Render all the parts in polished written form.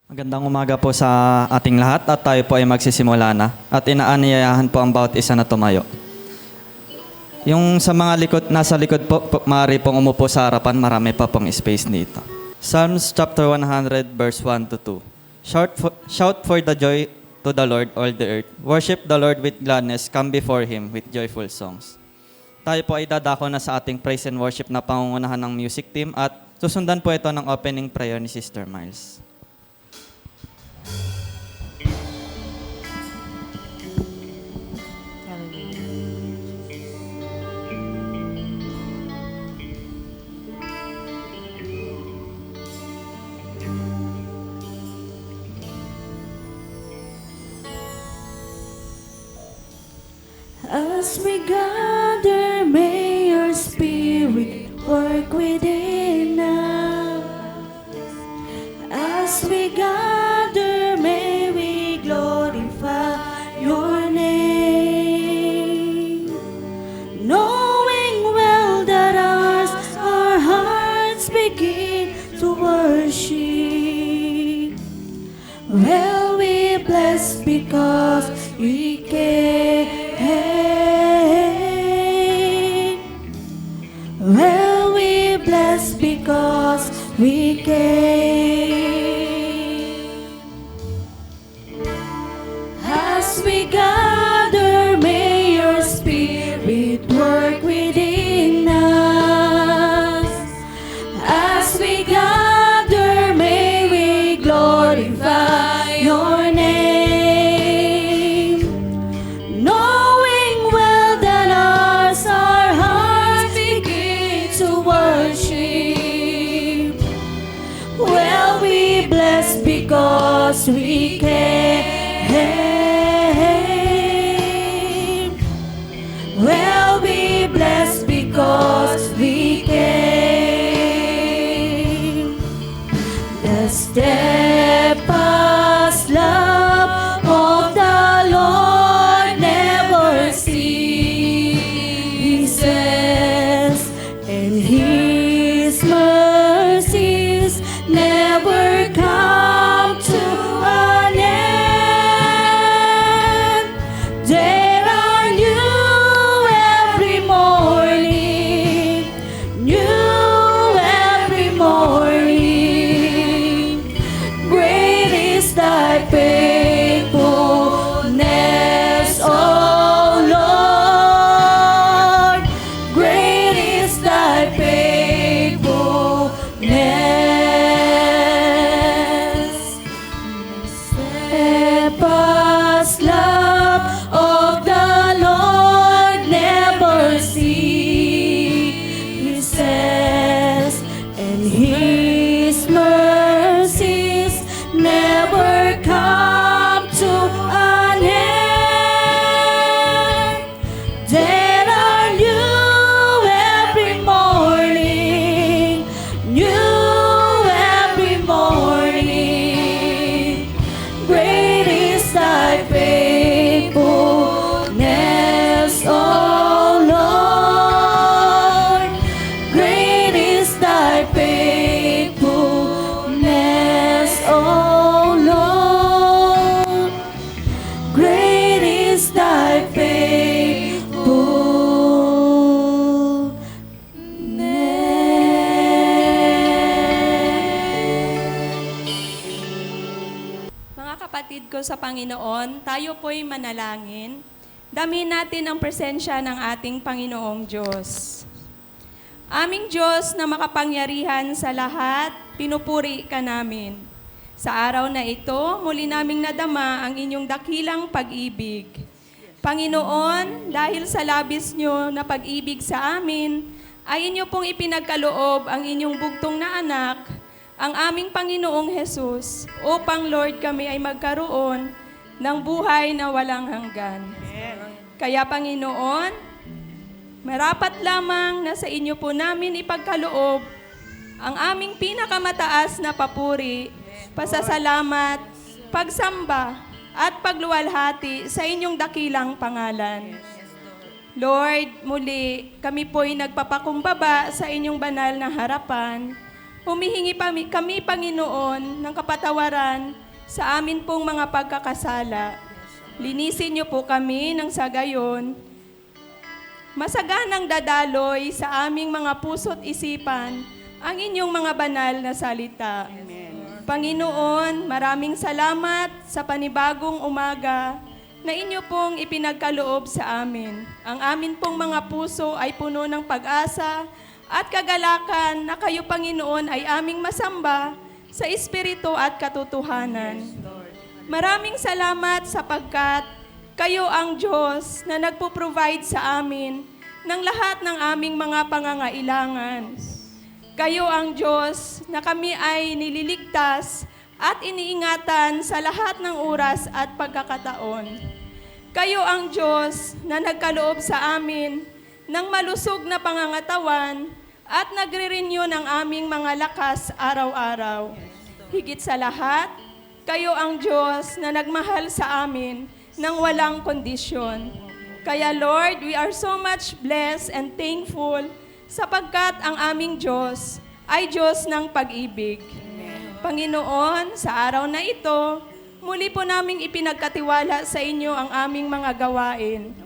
Magandang umaga po sa ating lahat at tayo po ay magsisimula na at inaanyayahan po ang bawat isa na tumayo. Yung sa mga nasa likod po, maaari pong umupo sa harapan, marami pa pong space dito. Psalms chapter 100 verse 1 to 2. Shout for the joy to the Lord, all the earth. Worship the Lord with gladness, come before Him with joyful songs. Tayo po ay dadako na sa ating praise and worship na pangungunahan ng music team at susundan po ito ng opening prayer ni Sister Miles. As we gather, may your spirit work within us. As we gather, may we glorify your name. Knowing well that our hearts begin to worship. Well, we bless because we can. Well, we bless because we came. As we gather, may your spirit work within us. As we gather, may we glorify your name. Knowing well that our hearts begin to worship. Well, we bless because we came. Well, we bless because we came. The steadfast love of the Lord never ceases, and His mercies never come to an end. They are new every morning, new every morning. Great is thy faithfulness, O Lord. Great is thy faithfulness. Steadfast love of the Lord never ceases, and His mercies never come to an end. They are new every morning, new every morning. Great is thy faithfulness, O Lord. Great is thy faithfulness, O Lord. Great is thy faithfulness. Mga kapatid ko sa Panginoon, tayo po'y manalangin. Damin natin ang presensya ng ating Panginoong Diyos. Aming Diyos na makapangyarihan sa lahat, pinupuri ka namin. Sa araw na ito, muli naming nadama ang inyong dakilang pag-ibig. Panginoon, dahil sa labis nyo na pag-ibig sa amin, ay inyo pong ipinagkaloob ang inyong bugtong na anak, ang aming Panginoong Jesus, upang Lord kami ay magkaroon ng buhay na walang hanggan. Kaya Panginoon, marapat lamang na sa inyo po namin ipagkaloob ang aming pinakamataas na papuri, pasasalamat, pagsamba, at pagluwalhati sa inyong dakilang pangalan. Lord, muli kami po'y nagpapakumbaba sa inyong banal na harapan humihingi kami, Panginoon, ng kapatawaran sa amin pong mga pagkakasala. Linisin niyo po kami nang sa gayon, masaganang dadaloy sa aming mga puso't isipan ang inyong mga banal na salita. Panginoon, maraming salamat sa panibagong umaga na inyo pong ipinagkaloob sa amin. Ang amin pong mga puso ay puno ng pag-asa at kagalakan na kayo, Panginoon, ay aming masamba sa espiritu at katotohanan. Maraming salamat sapagkat kayo ang Diyos na nagpo-provide sa amin ng lahat ng aming mga pangangailangan. Kayo ang Diyos na kami ay nililigtas at iniingatan sa lahat ng oras at pagkakataon. Kayo ang Diyos na nagkaloob sa amin ng malusog na pangangatawan at nagre-renew ng aming mga lakas araw-araw. Higit sa lahat, kayo ang Diyos na nagmahal sa amin ng walang kondisyon. Kaya Lord, we are so much blessed and thankful sapagkat ang aming Diyos ay Diyos ng pag-ibig. Panginoon, sa araw na ito, muli po naming ipinagkatiwala sa inyo ang aming mga gawain.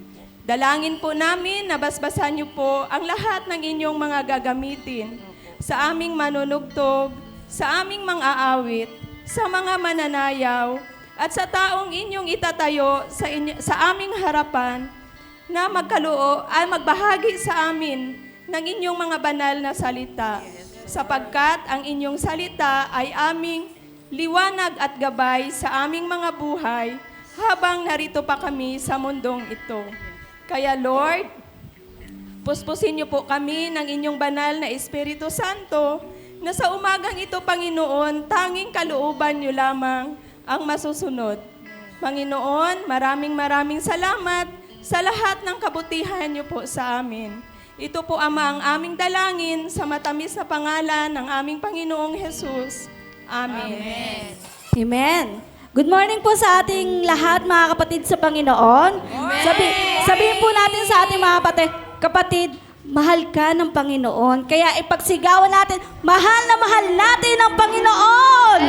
Dalangin po namin na basbasan niyo po ang lahat ng inyong mga gagamitin sa aming manunugtog, sa aming mga awit, sa mga mananayaw, at sa taong inyong itatayo sa aming harapan na magbahagi sa amin ng inyong mga banal na salita. Sapagkat ang inyong salita ay aming liwanag at gabay sa aming mga buhay habang narito pa kami sa mundong ito. Kaya Lord, puspusin niyo po kami ng inyong banal na Espiritu Santo na sa umagang ito, Panginoon, tanging kalooban niyo lamang ang masusunod. Panginoon, maraming salamat sa lahat ng kabutihan niyo po sa amin. Ito po, Ama, ang aming dalangin sa matamis na pangalan ng aming Panginoong Jesus. Amen. Amen. Good morning po sa ating lahat, mga kapatid sa Panginoon. Sabihin po natin sa ating mga kapatid, mahal ka ng Panginoon. Kaya ipagsigawan natin, mahal na mahal natin ang Panginoon.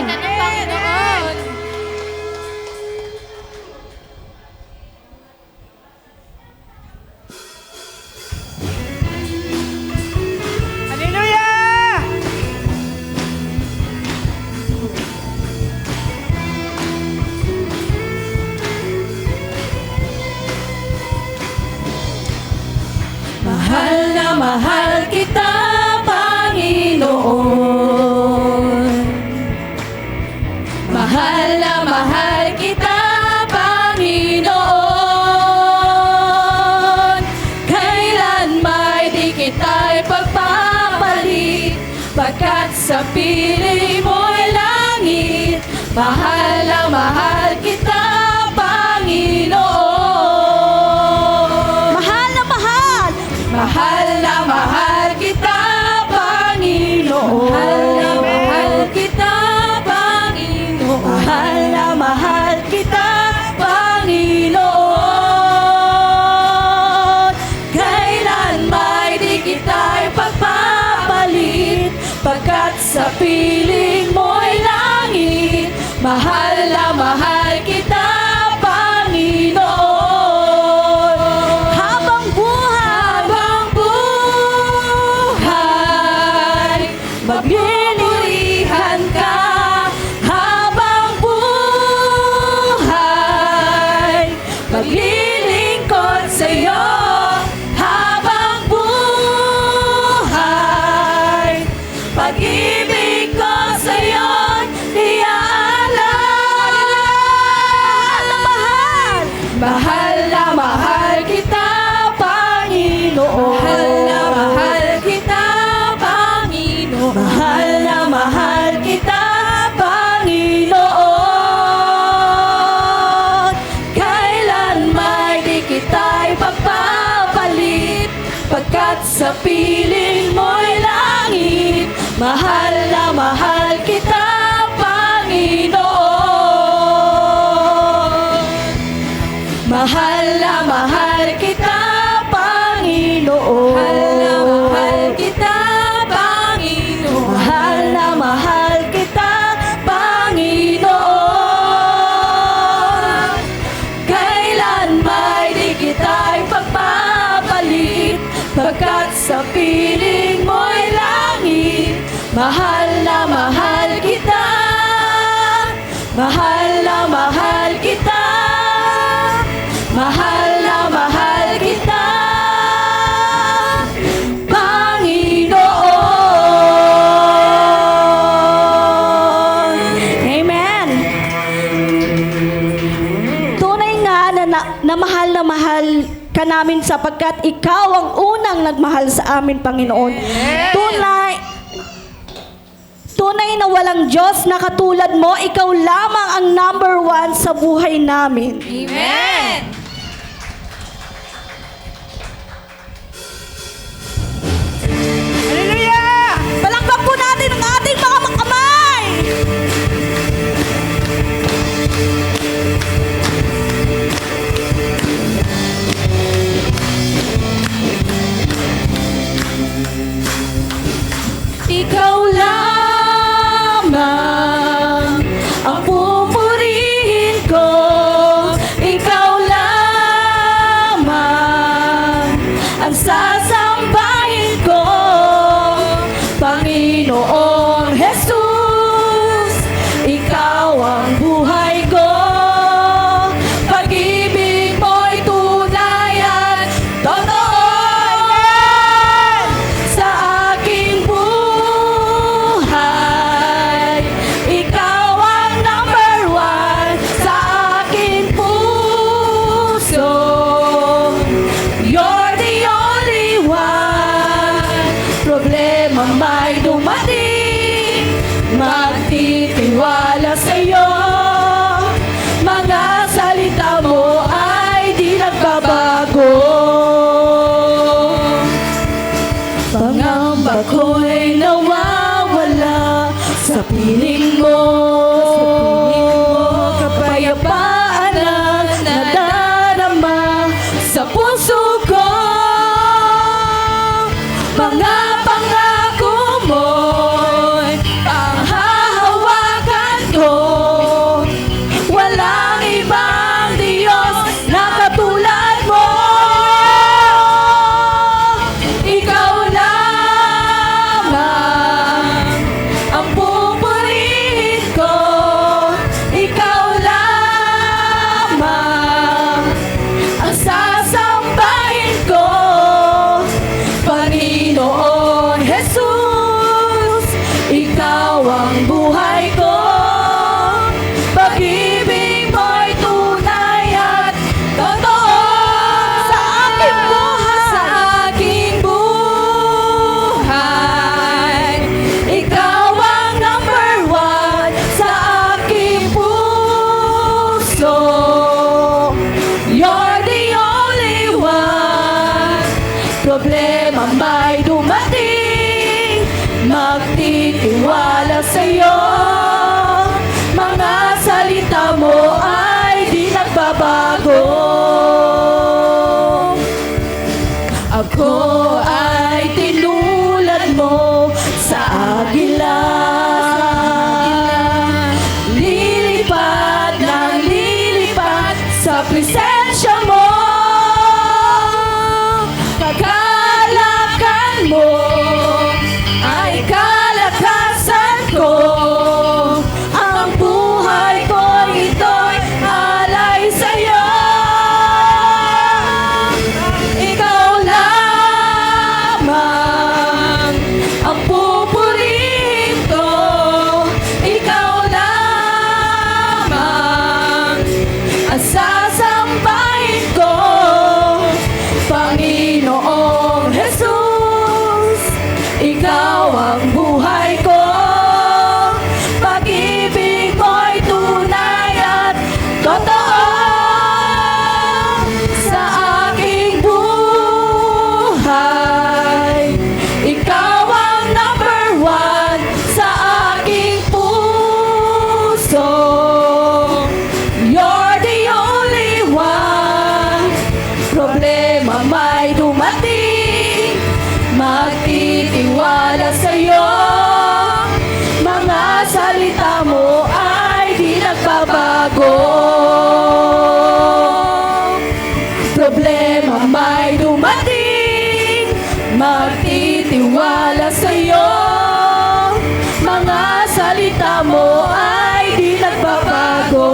Hallelujah! Mahal na mahal kita, Panginoon. Mahal na mahal kita, Panginoon. Kailan may di kita'y pagpapalit, pagkat sa piling mo'y langit. Mahal na mahal kita, Panginoon. Mahal na mahal! Mahal na mahal kita, Panginoon. Mahal na mahal kita, Panginoon. Mahal na mahal kita, Panginoon. Kailan may di kita'y pagpapalit, pagkat sa piling mo'y langit. Mahal na mahal kita, Panginoon. Habang buhay, maglilihan ka. Habang buhay, maglilingkod sa'yo. Habang buhay, pag-ibig ko sa'yo'y iaalay. Mahal na mahal kita, Panginoon. Mahal na mahal kita, Panginoon. Mahal na mahal kita, Panginoon. Kailan may di kita'y pagpapalit, pagkat sa piling mo'y langit. Mahal na mahal kita, Panginoon. Mahal na mahal kita, Panginoon. Mahal na mahal kita, Panginoon. Mahal na na mahal kita. Mahal na mahal kita. Mahal na mahal kita. Panginoon. Amen. Tunay nga na mahal ka namin sapagkat ikaw ang unang nagmahal sa amin, Panginoon. Tunay na walang Diyos na katulad mo, ikaw lamang ang number 1 sa buhay namin. Amen! Hallelujah! Palakpak po natin ang ating mga kamay! Ikaw lamang ang pupurihin ko. Ikaw lamang ang sasambahin ko. Panginoong Jesus, ikaw ang buhay ko. Pag-ibig mo'y tunay at totoo sa aking buhay. Ikaw ang number 1 sa aking puso. You're the only one. Problema may dumating, magtitiwala sa'yo. Mga salita mo ay di nagbabago. Pangamba ko'y nawawala sa piling mo. Kapayapaan ang nadarama sa puso ko. Mga pangako mo'y ang hahawakan ko. Walang ibang Diyos na katulad mo. Ikaw lamang ang pupurihin ko. Ikaw lamang ang sasambahin ko. Panginoon Jesus, ikaw ang buhay ko. Pag-ibig mo'y tunay at totoo sa aking buhay. Sa aking buhay. Ikaw ang number 1 sa aking puso. You're the only one. Problema may dumating, magtitiwala sa'yo. Mga salita mo ay di nagbabago. Ako ay tinulad mo sa agila. Lilipad ng lilipad sa presensya mo. Kagalakan mo ay kalakasan ko. Ang buhay ko ito'y alay sa'yo. Ikaw lamang ang pupurihin ko. Ikaw lamang ang sasambahin ko. Panginoong Jesus, ikaw ang buhay ko. Pag-ibig mo'y tunay at totoo sa aking buhay. Ikaw ang number 1 sa aking puso. You're the only one. Problema may dumating, magtitiwala sa'yo. Mga salita mo ay di nagbabago. Problema may dumating, magtitiwala sa'yo. Mga salita mo ay di nagbabago.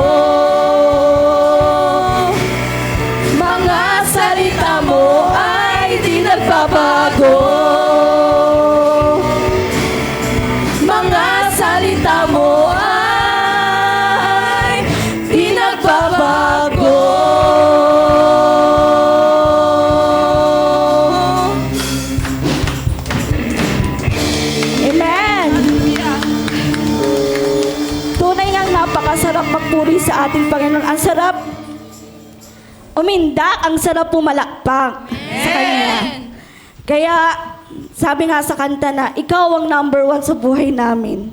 Mga salita mo ay di nagbabago. Mga salita mo ay di nagbabago. Amen. Tunay ngang napakasarap magpuri sa ating Panginoon. Ang sarap umindak, ang sarap pumalakpak sa Kanya. Kaya, sabi nga sa kanta na, ikaw ang number one sa buhay namin.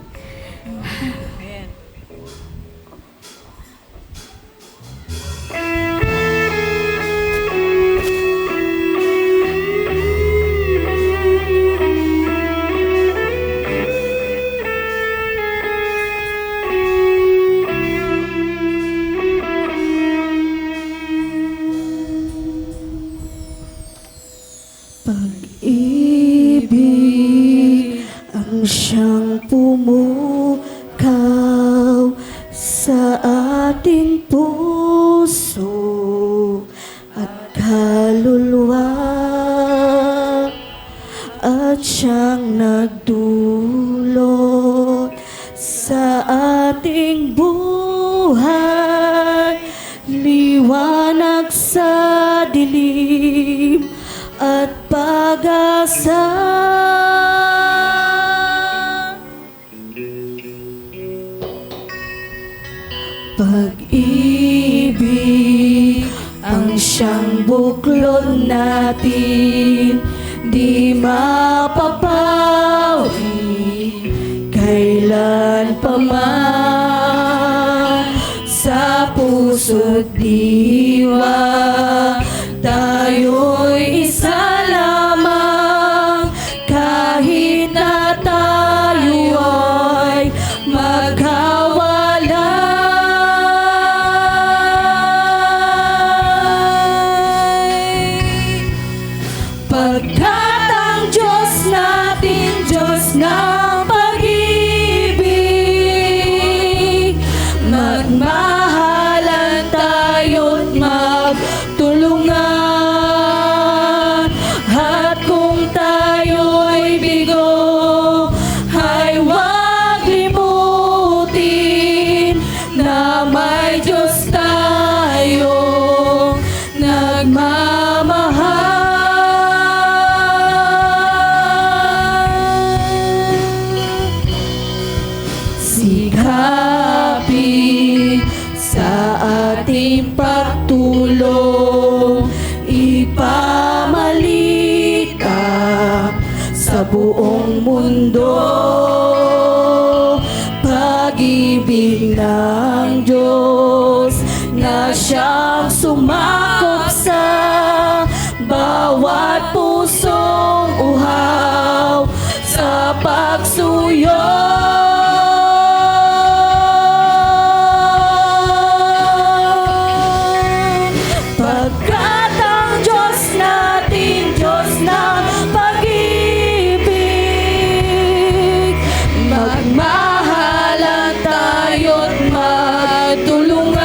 Pag-ibig ang siyang pumukaw sa ating puso at kaluluwa at siyang nagdulot sa ating buhay, liwanag sa dilim at pag-asa. Pag-ibig ang siyang buklod natin, di mapapawi kailan pa man. Sa puso't diwa tayo'y isa lamang, kahit na tayo ay magkawalay. Pagkat ang Diyos natin, Diyos ng pag-ibig, magmahalan tayo't magtulungan. At kung tayo'y bigo, ay huwag limutin na may Diyos tayong nagmamahal. Sikapin sa ating pagtulong, ipamalikap sa buong mundo. Pag-ibig ng Diyos na siyang sumakop sa bawat pusong uhaw sa pagsuyo. Pagkat ang Diyos natin, Diyos ng pag-ibig, magmahalan tayo't magtulungan.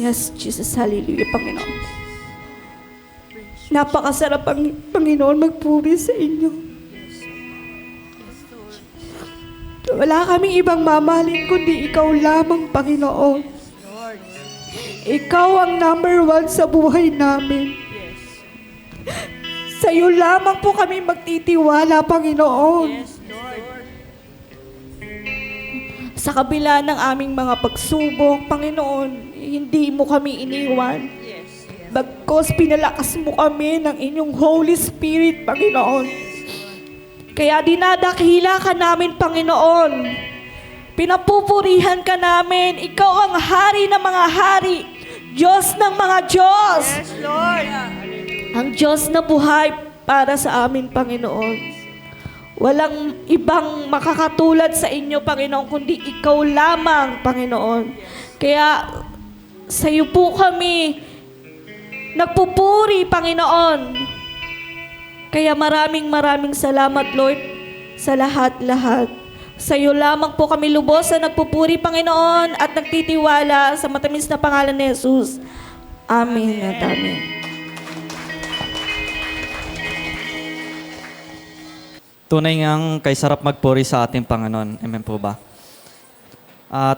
Yes, Jesus. Hallelujah, Panginoon. Napakasarap, Panginoon, magpuri sa inyo. Wala kaming ibang mamahalin kundi ikaw lamang, Panginoon. Ikaw ang number 1 sa buhay namin. Sa iyo lamang po kami magtitiwala, Panginoon. Sa kabila ng aming mga pagsubok, Panginoon, hindi mo kami iniwan. Bagkos pinalakas mo kami ng inyong Holy Spirit, Panginoon. Kaya dinadakila ka namin, Panginoon. Pinapupurihan ka namin. Ikaw ang hari ng mga hari. Diyos ng mga Diyos. Yes, Lord. Ang Diyos na buhay para sa amin, Panginoon. Walang ibang makakatulad sa inyo, Panginoon, kundi ikaw lamang, Panginoon. Kaya sa iyo po kami nagpupuri, Panginoon. Kaya maraming salamat, Lord, sa lahat-lahat. Sa iyo lamang po kami lubos na nagpupuri, Panginoon, at nagtitiwala sa matamis na pangalan ni Jesus. Amen at amen. Tunay ngang kay sarap magpuri sa ating Panginoon. Amen po ba?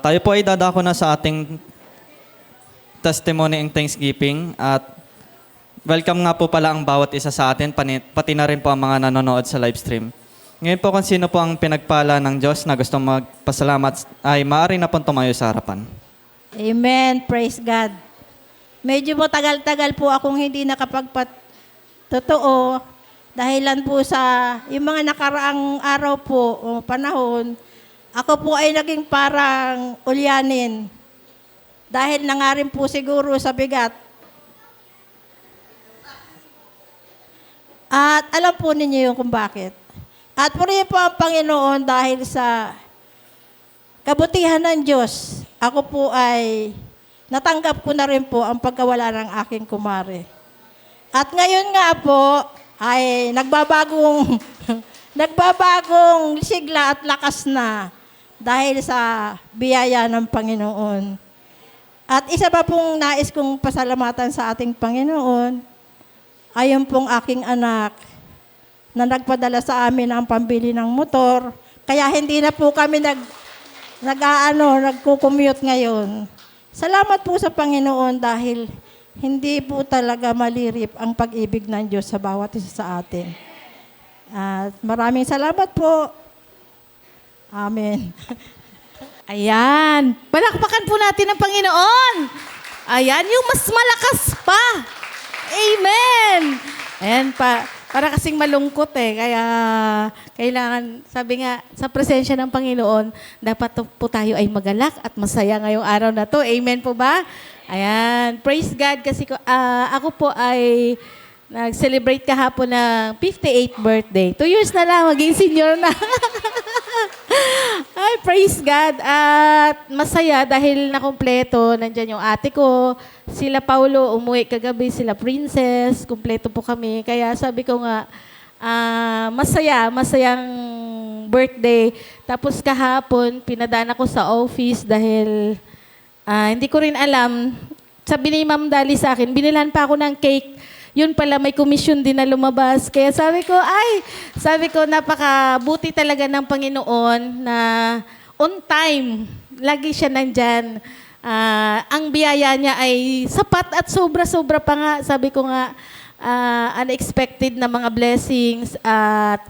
Tayo po ay dadako na sa ating testimony and thanksgiving at welcome nga po pala ang bawat isa sa atin, pati na rin po ang mga nanonood sa live stream. Ngayon po kung sino po ang pinagpala ng Diyos na gustong magpasalamat ay maaari na pong tumayo sa harapan. Amen. Praise God. Medyo po tagal-tagal po akong hindi nakapagpatotoo dahilan po sa yung mga nakaraang araw po o panahon, ako po ay naging parang ulyanin. Dahil na nga rin po siguro sa bigat. At alam po ninyo yung kung bakit. At purihin po ang Panginoon dahil sa kabutihan ng Diyos. Ako po ay natanggap ko na rin po ang pagkawala ng aking kumare. At ngayon nga po ay nagbabagong sigla at lakas na dahil sa biyaya ng Panginoon. At isa pa pong nais kong pasalamatan sa ating Panginoon, ayon pong aking anak na nagpadala sa amin ang pambili ng motor. Kaya hindi na po kami nagko-commute ngayon. Salamat po sa Panginoon dahil hindi po talaga malirip ang pag-ibig ng Diyos sa bawat isa sa atin. At maraming salamat po. Amen. Ayan. Palakpakan po natin ang Panginoon. Ayan, yung mas malakas pa. Amen. Ayan pa. Para kasing malungkot kaya kailangan, sabi nga, sa presensya ng Panginoon, dapat po tayo ay magalak at masaya ngayong araw na to. Amen po ba? Ayan. Praise God kasi ako po ay nag-celebrate kahapon ng 58th birthday. 2 years na lang, maging senior na. Ay, praise God. At masaya dahil nakumpleto. Nandyan yung ate ko, sila Paulo, umuwi kagabi, sila Princess, kumpleto po kami. Kaya sabi ko nga, masayang birthday. Tapos kahapon, pinadaan ako sa office dahil hindi ko rin alam. Sabi ni Ma'am Dali sa akin, binilhan pa ako ng cake. Yun pala, may commission din na lumabas. Kaya sabi ko, napakabuti talaga ng Panginoon na on time, lagi siya nandyan. Ang biyaya niya ay sapat at sobra-sobra pa nga. Sabi ko nga, unexpected na mga blessings. At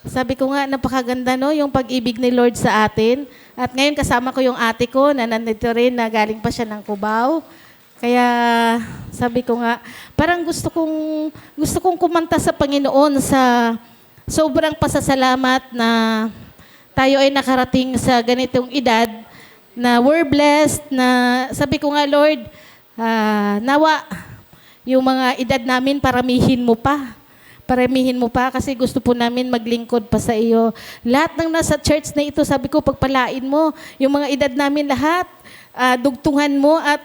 sabi ko nga, napakaganda no, yung pag-ibig ni Lord sa atin. At ngayon kasama ko yung ate ko na nandito rin, na galing pa siya ng Cubao. Kaya sabi ko nga, parang gusto kong kumanta sa Panginoon sa sobrang pasasalamat na tayo ay nakarating sa ganitong edad na we're blessed na sabi ko nga, Lord, nawa yung mga edad namin paramihin mo pa. Paramihin mo pa kasi gusto po namin maglingkod pa sa iyo. Lahat ng nasa church na ito, sabi ko, pagpalain mo yung mga edad namin lahat. Dugtungan mo at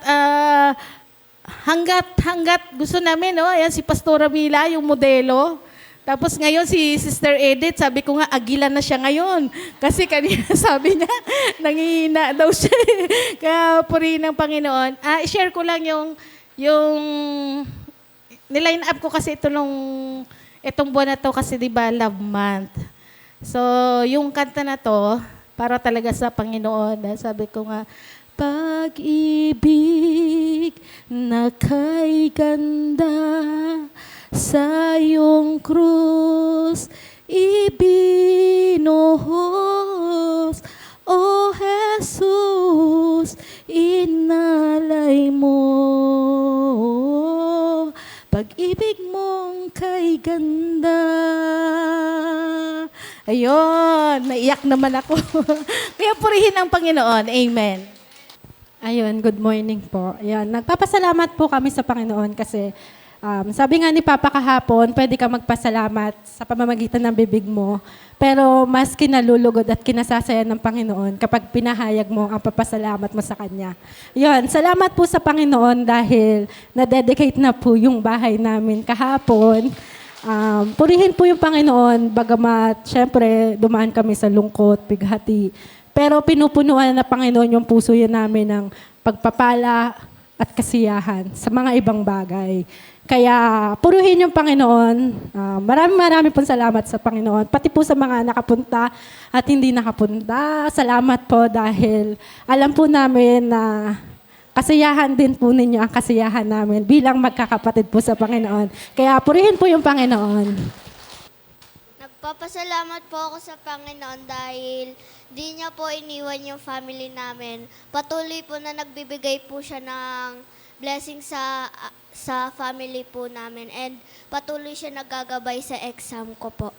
hanggat gusto namin, no? Ayan si Pastora Mila, yung modelo. Tapos ngayon si Sister Edith, sabi ko nga, agila na siya ngayon. Kasi kanina sabi niya, nangihina daw siya. Kaya purihin ng Panginoon. I-share ko lang yung niline up ko kasi itong buwan na to kasi di ba love month. So yung kanta na to, para talaga sa Panginoon. Sabi ko nga, pag-ibig na kay ganda sa iyong krus ibinuhos, O Jesus, inalay mo. Pag-ibig mong kay ganda. Ayun, naiyak naman ako. Kaya purihin ang Panginoon. Amen. Ayun, good morning po. Ayan, nagpapasalamat po kami sa Panginoon kasi sabi nga ni Papa kahapon, pwede ka magpasalamat sa pamamagitan ng bibig mo. Pero mas kinalulugod at kinasasaya ng Panginoon kapag pinahayag mo ang papasalamat mo sa Kanya. Yun, salamat po sa Panginoon dahil na-dedicate na po yung bahay namin kahapon. Purihin po yung Panginoon, bagamat syempre dumaan kami sa lungkot, bighati. Pero pinupunuan na Panginoon yung puso yun namin ng pagpapala at kasiyahan sa mga ibang bagay. Kaya puruhin yung Panginoon. Marami pong salamat sa Panginoon. Pati po sa mga nakapunta at hindi nakapunta. Salamat po dahil alam po namin na kasiyahan din po ninyo ang kasiyahan namin bilang magkakapatid po sa Panginoon. Kaya purihin po yung Panginoon. Nagpapasalamat po ako sa Panginoon dahil di niya po iniwan yung family namin. Patuloy po na nagbibigay po siya ng blessing sa family po namin and patuloy siya nagagabay sa exam ko po.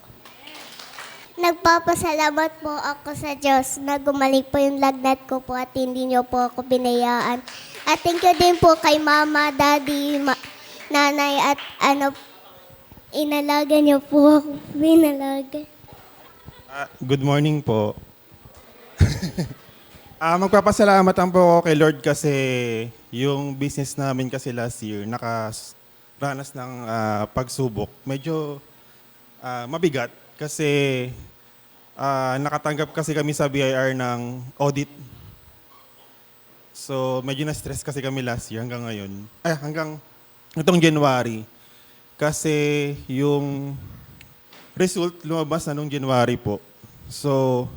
Nagpapasalamat po ako sa Diyos na gumaling po yung lagnat ko po at hindi niyo po ako binayaan. At thank you din po kay Mama, Daddy, Nanay at inalaga niyo po ako. Binalaga. Good morning po. Magpapasalamat ang po ako kay Lord kasi yung business namin kasi last year nakaranas ng pagsubok. Medyo mabigat kasi nakatanggap kasi kami sa BIR ng audit. So medyo na-stress kasi kami last year hanggang ngayon. Hanggang itong January. Kasi yung result lumabas na nung January po. So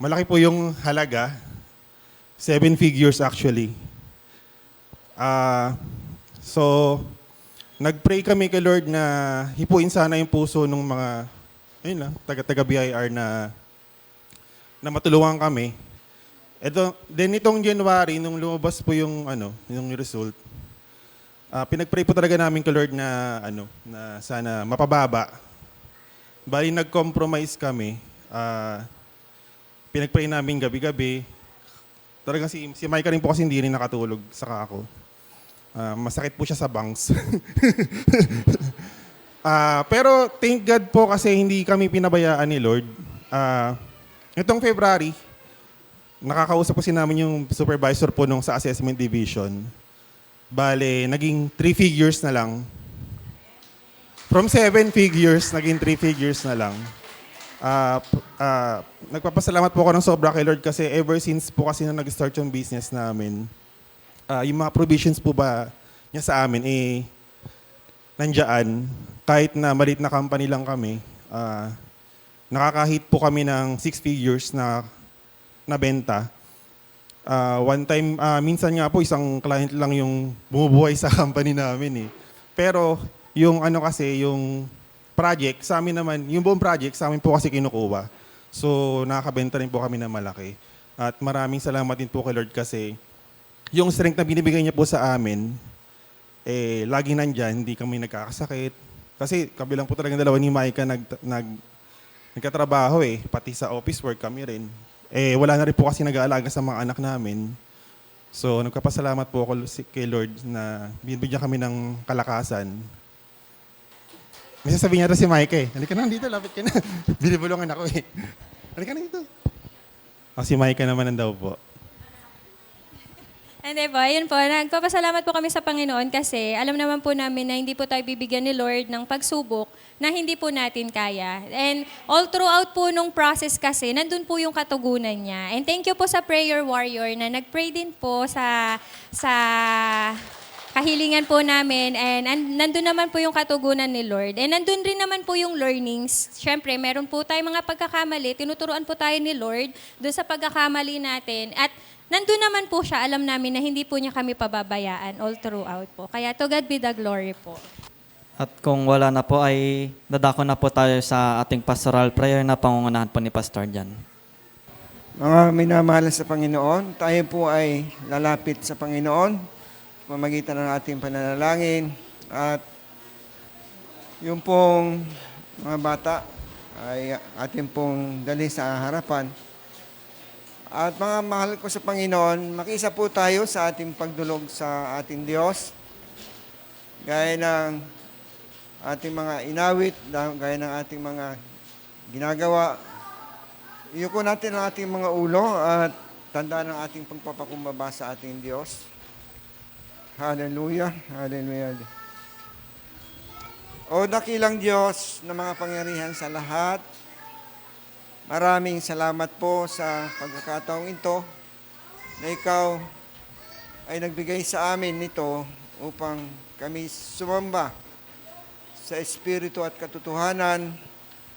malaki po yung halaga. 7 figures actually. So, nag-pray kami kay Lord na hipuin sana yung puso ng mga, ayun lang, taga BIR na matulungan kami. Then itong January, nung lumabas po yung, yung result, pinag-pray po talaga namin kay Lord na, na sana mapababa. Bali, nag-compromise kami. Pinag-pray namin gabi-gabi. Talagang si Micah rin po kasi hindi rin nakatulog, saka ako. Masakit po siya sa bangs. Pero thank God po kasi hindi kami pinabayaan ni Lord. Itong February, nakakausap po namin yung supervisor po nung sa assessment division. Bale, naging 3 figures na lang. From 7 figures, naging 3 figures na lang. Nagpapasalamat po ako ng sobra kay Lord kasi ever since po kasi na nag-start yung business namin, yung mga provisions po ba niya sa amin, nandiyan. Kahit na maliit na company lang kami, nakakahit po kami ng 6 figures na benta. One time, minsan nga po isang client lang yung bumubuhay sa company namin. Pero yung kasi, yung project, sa amin naman, yung buong project, sa amin po kasi kinukuha. So, nakakabenta rin po kami na malaki. At maraming salamat din po kay Lord kasi yung strength na binibigay niya po sa amin, lagi nandyan, hindi kami nagkakasakit. Kasi kabilang po talagang dalawa ni Micah nagkatrabaho pati sa office work kami rin. Wala na rin po kasi nag-aalaga sa mga anak namin. So, nagpapasalamat po ako kay Lord na binibigyan kami ng kalakasan. May sasabihin niya si Micah halika na dito, lapit ka na. Binibulungan ako halika na dito. Si Micah naman daw po. Hindi po, ayun po, nagpapasalamat po kami sa Panginoon kasi alam naman po namin na hindi po tayo bibigyan ni Lord ng pagsubok na hindi po natin kaya. And all throughout po nung process kasi, nandun po yung katugunan niya. And thank you po sa prayer warrior na nag-pray din po sa kahilingan po namin. And nandun naman po yung katugunan ni Lord. And nandun rin naman po yung learnings. Siyempre, meron po tayong mga pagkakamali. Tinuturuan po tayo ni Lord doon sa pagkakamali natin. At nandun naman po siya, alam namin na hindi po niya kami pababayaan all throughout po. Kaya to God be the glory po. At kung wala na po ay dadako na po tayo sa ating pastoral prayer na pangungunahan po ni Pastor Jan. Mga minamahal sa Panginoon, tayo po ay lalapit sa Panginoon, pamagitan ng ating pananalangin, at yung pong mga bata ay ating pong dali sa harapan. At mga mahal ko sa Panginoon, makisa po tayo sa ating pagdulog sa ating Diyos, gaya ng ating mga inawit, gaya ng ating mga ginagawa. Iyuko natin ang ating mga ulo at tandaan ang ating pagpapakumbaba sa ating Diyos. Hallelujah, hallelujah. O dakilang Diyos na mga pangyarihan sa lahat, maraming salamat po sa pagkakataong ito na ikaw ay nagbigay sa amin nito upang kami sumamba sa Espiritu at katotohanan,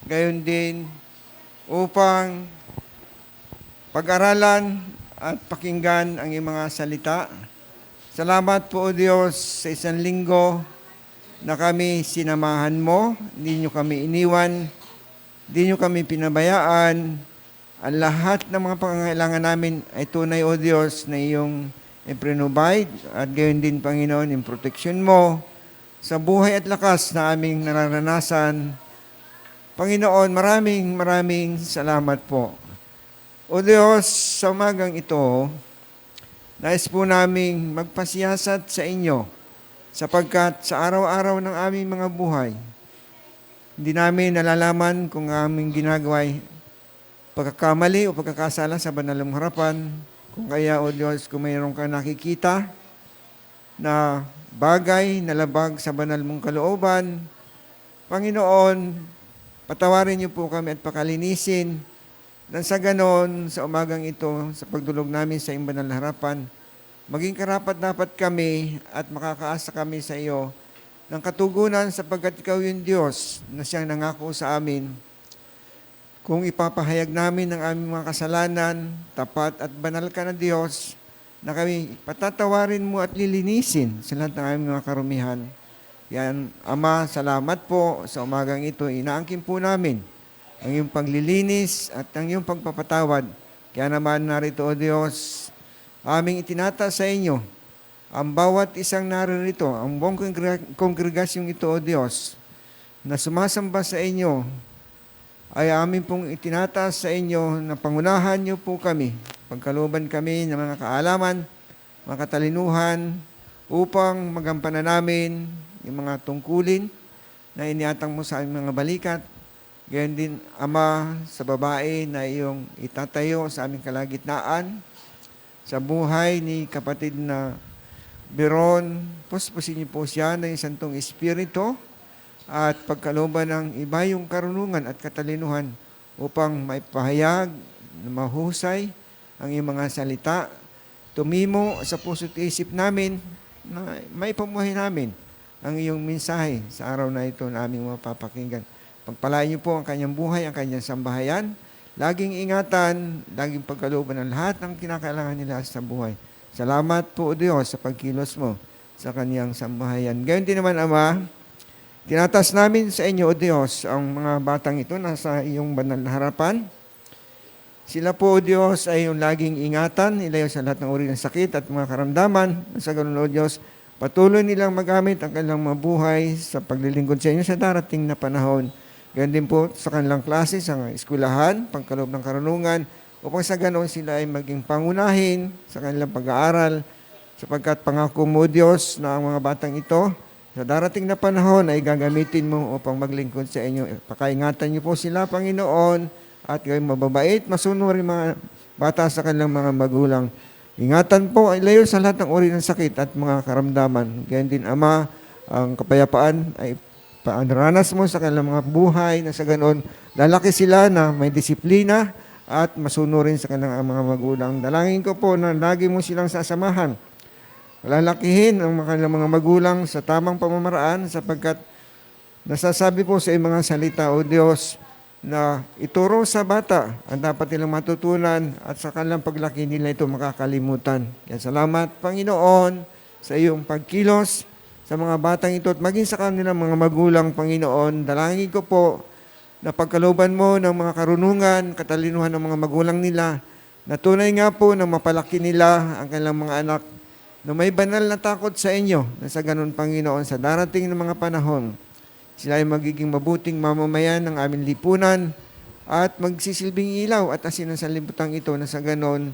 gayon din upang pag-aralan at pakinggan ang iyong mga salita. Salamat po, O Diyos, sa isang linggo na kami sinamahan mo, hindi niyo kami iniwan, hindi niyo kami pinabayaan. Ang lahat ng mga pangangailangan namin ay tunay, O Diyos, na iyong i-provide. At gayon din, Panginoon, yung protection mo sa buhay at lakas na aming nararanasan. Panginoon, maraming salamat po. O Diyos, sa umagang ito, nais po naming magpasiyasat sa inyo sapagkat sa araw-araw ng aming mga buhay, hindi namin nalalaman kung aming ginagawa ay pagkakamali o pagkakasala sa banal mong harapan. Kung kaya, O Diyos, kung mayroon ka nakikita na bagay na labag sa banal mong kalooban, Panginoon, patawarin niyo po kami at pakalinisin nang sa ganon, sa umagang ito, sa pagdulog namin sa iyong banal na harapan, maging karapat-dapat kami at makakaasa kami sa iyo ng katugunan sapagkat ikaw yung Diyos na siyang nangako sa amin. Kung ipapahayag namin ang aming mga kasalanan, tapat at banal ka na Diyos, na kami patatawarin mo at lilinisin sa lahat ng aming mga karumihan. Yan, Ama, salamat po sa umagang ito. Inaangkin po namin ang iyong paglilinis at ang iyong pagpapatawad. Kaya naman narito, O Diyos, aming itinata sa inyo ang bawat isang naririto, ang buong kongregasyong ito, O Diyos, na sumasamba sa inyo, ay amin pong itinata sa inyo na pangunahan niyo po kami, pagkalooban kami ng mga kaalaman, mga katalinuhan, upang magampanan namin yung mga tungkulin na iniatang mo sa aming mga balikat. Gayon din, Ama, sa babae na iyong itatayo sa aming kalagitnaan, sa buhay ni kapatid na Beron, puspusin niyo po siya ng Santong Espiritu at pagkalooban ng iba yung karunungan at katalinuhan upang maipahayag na mahusay ang iyong mga salita, tumimo sa puso't isip namin na maipamuhay namin ang iyong mensahe sa araw na ito na aming mapapakinggan. Pagpalain niyo po ang kanyang buhay, ang kanyang sambahayan. Laging ingatan, laging pagkalooban ng lahat ng kinakailangan nila sa buhay. Salamat po, Diyos, sa pagkilos mo sa kanyang sambahayan. Gayon din naman, Ama, tinatas namin sa inyo, O Diyos, ang mga batang ito nasa iyong banal na harapan. Sila po, O Diyos, ay yung laging ingatan, ilayo sa lahat ng uri ng sakit at mga karamdaman. Sa ganun, O Diyos, patuloy nilang magamit ang kanilang mabuhay sa paglilingkod sa inyo sa darating na panahon. Ganyan din po sa kanilang klase, sa eskwelahan, pagkaloob ng karunungan, upang sa ganoon sila ay maging pangunahin sa kanilang pag-aaral, sapagkat pangako mo, Diyos, na ang mga batang ito, sa darating na panahon ay gagamitin mo upang maglingkod sa inyo. Pakaingatan niyo po sila, Panginoon, at gawing mababait, masunurin mga bata sa kanilang mga magulang. Ingatan po, ilayo sa lahat ng uri ng sakit at mga karamdaman. Ganyan din, Ama, ang kapayapaan ay paanaranas mo sa kanilang mga buhay na sa ganoon, lalaki sila na may disiplina at masunurin sa kanilang mga magulang. Dalangin ko po na lagi mo silang sasamahan. Lalakihin ang kanilang mga magulang sa tamang pamamaraan sapagkat nasasabi po sa iyong mga salita, O Diyos, na ituro sa bata ang dapat nilang matutunan at sa kanilang paglaki nila ito makakalimutan. Kaya salamat, Panginoon, sa iyong pagkilos sa mga batang ito at maging sa kanilang mga magulang, Panginoon. Dalangin ko po na pagkalooban mo ng mga karunungan, katalinuhan ng mga magulang nila, na tunay nga po na mapalaki nila ang kanilang mga anak na may banal na takot sa inyo, na sa ganun, Panginoon, sa darating ng mga panahon, sila ay magiging mabuting mamamayan ng aming lipunan at magsisilbing ilaw at asin ng sanlibutan ito na sa ganon,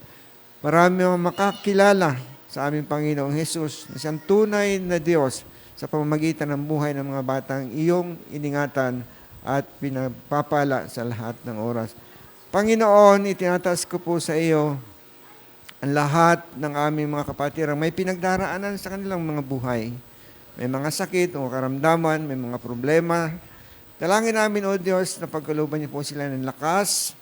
marami ang makakilala sa aming Panginoong Jesus na siyang tunay na Diyos sa pamamagitan ng buhay ng mga batang iyong iningatan at pinapapala sa lahat ng oras. Panginoon, itinataas ko po sa iyo ang lahat ng aming mga kapatirang may pinagdaraanan sa kanilang mga buhay. May mga sakit o karamdaman, may mga problema. Dalangin namin, O Diyos, na pagkalooban niyo po sila ng lakas,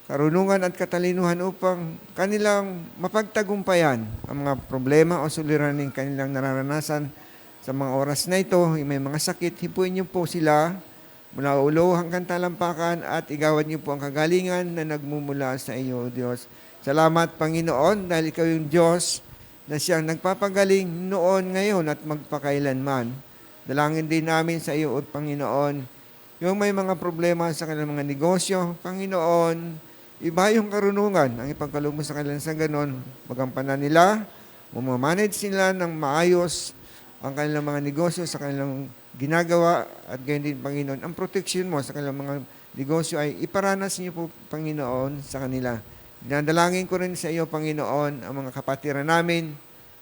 karunungan at katalinuhan upang kanilang mapagtagumpayan ang mga problema o suliraning kanilang nararanasan sa mga oras na ito. May mga sakit, hipuin niyo po sila mula ulo hanggang talampakan at igawan niyo po ang kagalingan na nagmumula sa iyo, O Diyos. Salamat, Panginoon, dahil ikaw yung Diyos na siyang nagpapagaling noon, ngayon at magpakailanman. Dalangin din namin sa iyo, O Panginoon, yung may mga problema sa kanilang mga negosyo, Panginoon, iba yung karunungan ang ipagkaloob mo sa kanilang sa ganon, magampanan nila, mamanage sila ng maayos ang kanilang mga negosyo sa kanilang ginagawa at gayon din, Panginoon, ang protection mo sa kanilang mga negosyo ay iparanas niyo po, Panginoon, sa kanila. Dinadalangin ko rin sa iyo, Panginoon, ang mga kapatiran namin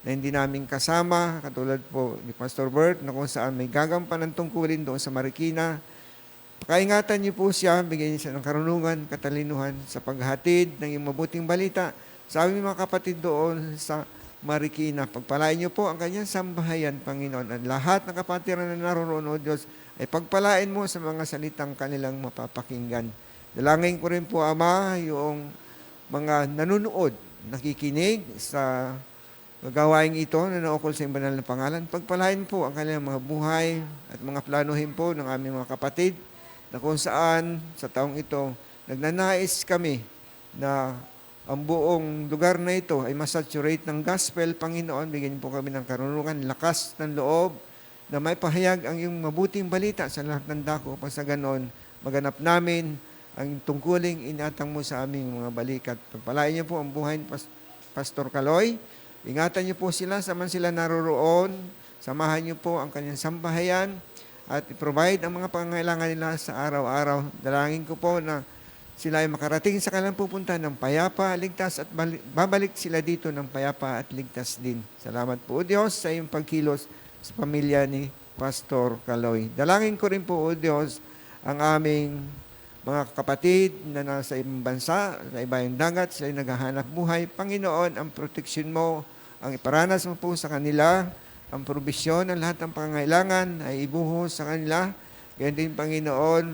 na hindi namin kasama, katulad po ni Pastor Bert, na kung saan may gagampan ng tungkulin doon sa Marikina. Pakaingatan niyo po siya, bigyan niyo siya ng karunungan, katalinuhan sa paghatid ng iyong mabuting balita sa aming mga kapatid doon sa Marikina. Pagpalain niyo po ang kanyang sambahayan, Panginoon. At lahat ng kapatiran na naroon, O Diyos, ay pagpalain mo sa mga salitang kanilang mapapakinggan. Dalangin ko rin po, Ama, yung mga nanonood, nakikinig sa gawaing ito na naukol sa banal na pangalan. Pagpalain po ang kanilang mga buhay at mga planuhin po ng aming mga kapatid na kung saan sa taong ito, nagnanais kami na ang buong lugar na ito ay masaturate ng gospel. Panginoon, bigyan niyo po kami ng karunungan, lakas ng loob na may pahayag ang iyong mabuting balita sa lahat ng dako upang sa ganon maganap namin ang tungkuling inatang mo sa aming mga balikat. Pagpalain niyo po ang buhay ni Pastor Kaloy. Ingatan niyo po sila sa man sila naroroon. Samahan niyo po ang kanyang sambahayan at i-provide ang mga pangangailangan nila sa araw-araw. Dalangin ko po na sila ay makarating sa kanilang pupunta ng payapa, ligtas at babalik sila dito ng payapa at ligtas din. Salamat po, O Diyos, sa iyong pagkilos sa pamilya ni Pastor Kaloy. Dalangin ko rin po, O Diyos, ang aming mga kapatid na nasa ibang bansa, sa ibayong dagat, sila ay naghahanap buhay. Panginoon, ang proteksyon mo, ang iparanas mo po sa kanila, ang probisyon ng lahat ng pangangailangan ay ibuhos sa kanila. Ganyan din, Panginoon,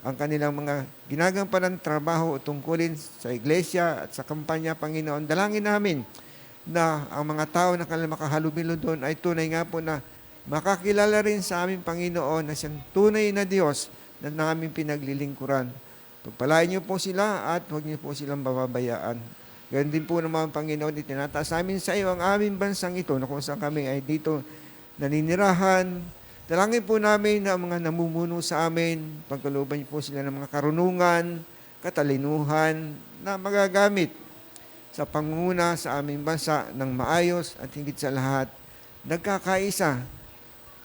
ang kanilang mga ginagampanan trabaho o tungkulin sa iglesia at sa kampanya, Panginoon. Dalangin namin na ang mga tao na kanilang makahalubilo doon ay tunay nga po na makakilala rin sa aming Panginoon na siyang tunay na Diyos na namin pinaglilingkuran. Pagpalain niyo po sila at huwag niyo po silang bababayaan. Ganyan din po naman, Panginoon, itinataas namin sa iyo ang aming bansang ito na kung saan kami ay dito naninirahan. Dalangin po namin na ang mga namumuno sa amin, pagkalooban niyo po sila ng mga karunungan, katalinuhan na magagamit sa pangunguna sa aming bansa ng maayos at higit sa lahat, nagkakaisa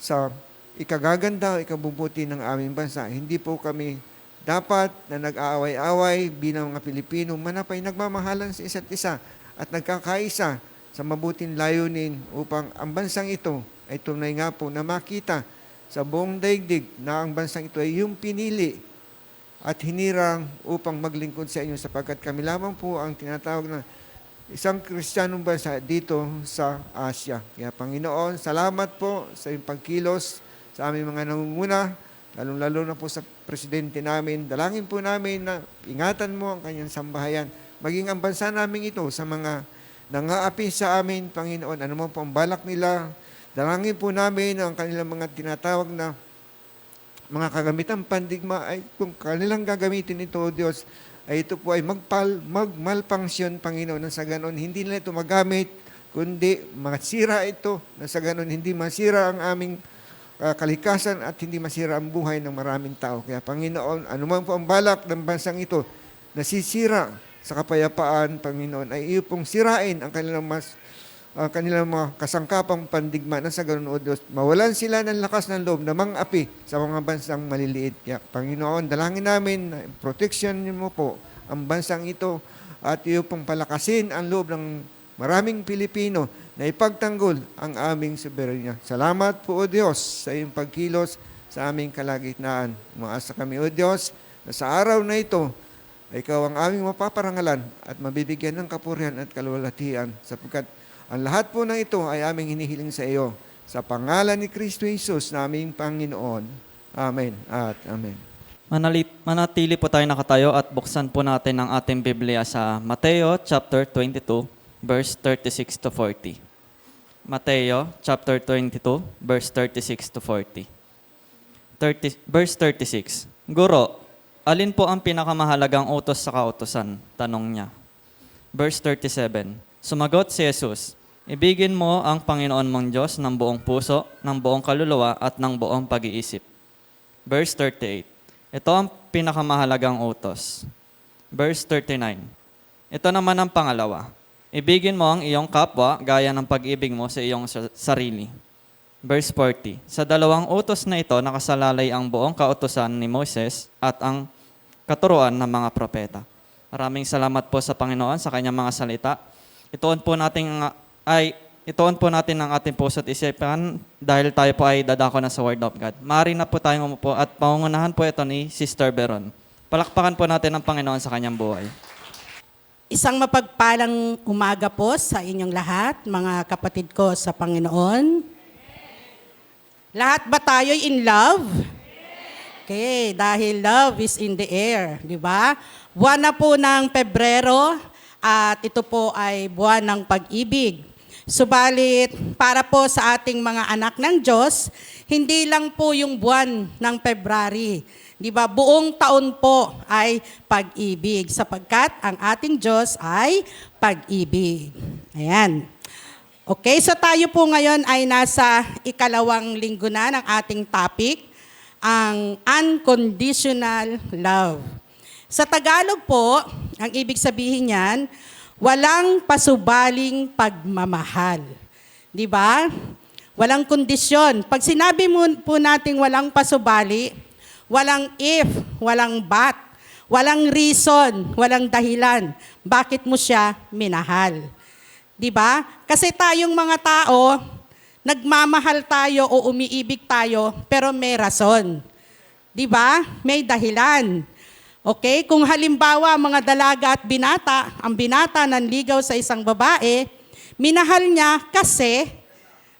sa ikagaganda o ikabubuti ng aming bansa. Hindi po kami dapat na nag-aaway-away bilang mga Pilipino, manapay nagmamahalan sa isa't isa at nagkakaisa sa mabuting layunin upang ang bansang ito ay tunay nga po na makita sa buong daigdig na ang bansang ito ay yung pinili at hinirang upang maglingkod sa inyo sapagkat kami lamang po ang tinatawag na isang Kristiyanong bansa dito sa Asia. Kaya Panginoon, salamat po sa iyong pagkilos sa aming mga nangunguna, lalong-lalo na po sa presidente namin. Dalangin po namin na ingatan mo ang kanyang sambahayan. Maging ang bansa namin ito sa mga nangaapi sa amin, Panginoon. Ano mo po ang balak nila. Dalangin po namin ang kanilang mga tinatawag na mga kagamitang pandigma ay kung kanilang gagamitin ito, O Diyos, ay ito po ay magmalpangsyon, Panginoon, na sa ganon hindi nila ito magamit, kundi masira ito, na sa ganon hindi masira ang aming kalikasan at hindi masira ang buhay ng maraming tao. Kaya Panginoon, anuman po ang balak ng bansang ito, nasisira sa kapayapaan, Panginoon, ay iyo pong sirain ang kanilang mga kasangkapang pandigma na sa ganun, O Diyos, mawalan sila ng lakas ng loob na mang-api sa mga bansang maliliit. Kaya, Panginoon, dalangin namin na protection mo po ang bansang ito at iyo pong palakasin ang loob ng maraming Pilipino na ipagtanggol ang aming soberanya. Salamat po, O Diyos, sa iyong pagkilos sa aming kalagitnaan. Umaasa kami, O Diyos, na sa araw na ito, ikaw ang aming mapaparangalan at mabibigyan ng kapurihan at kaluwalhatian sapagkat ang lahat po ng ito ay aming hinihiling sa iyo. Sa pangalan ni Kristo Jesus na aming Panginoon. Amen at amen. Manatili po tayo nakatayo at buksan po natin ang ating Biblia sa Mateo chapter 22, verse 36 to 40. Mateo chapter 22, verse 36 to 40. Verse 36. Guro, alin po ang pinakamahalagang utos sa kautusan? Tanong niya. Verse 37. Sumagot si Jesus, ibigin mo ang Panginoon mong Diyos ng buong puso, ng buong kaluluwa, at ng buong pag-iisip. Verse 38. Ito ang pinakamahalagang utos. Verse 39. Ito naman ang pangalawa. Ibigin mo ang iyong kapwa gaya ng pag-ibig mo sa iyong sarili. Verse 40. Sa dalawang utos na ito, nakasalalay ang buong kautusan ni Moses at ang katuruan ng mga propeta. Maraming salamat po sa Panginoon sa kanyang mga salita. Ituon po natin ang ating puso at isipan dahil tayo po ay dadako na sa Word of God. Maaari na po tayong umupo at pangungunahan po ito ni Sister Beron. Palakpakan po natin ang Panginoon sa kanyang buhay. Isang mapagpalang umaga po sa inyong lahat, mga kapatid ko sa Panginoon. Lahat ba tayo'y in love? Okay, dahil love is in the air, di ba? Buwan na po ng Pebrero at ito po ay buwan ng pag-ibig. Subalit, para po sa ating mga anak ng Diyos, hindi lang po yung buwan ng February. Di ba? Buong taon po ay pag-ibig sapagkat ang ating Diyos ay pag-ibig. Ayan. Okay, so tayo po ngayon ay nasa ikalawang linggo na ng ating topic, ang unconditional love. Sa Tagalog po, ang ibig sabihin niyan, walang pasubaling pagmamahal. Di ba? Walang kondisyon. Pag sinabi mo po natin walang pasubali, walang if, walang but, walang reason, walang dahilan. Bakit mo siya minahal? Di ba? Kasi tayong mga tao, nagmamahal tayo o umiibig tayo, pero may rason. Di ba? May dahilan. Okay? Kung halimbawa mga dalaga at binata, ang binata nanligaw sa isang babae, minahal niya kasi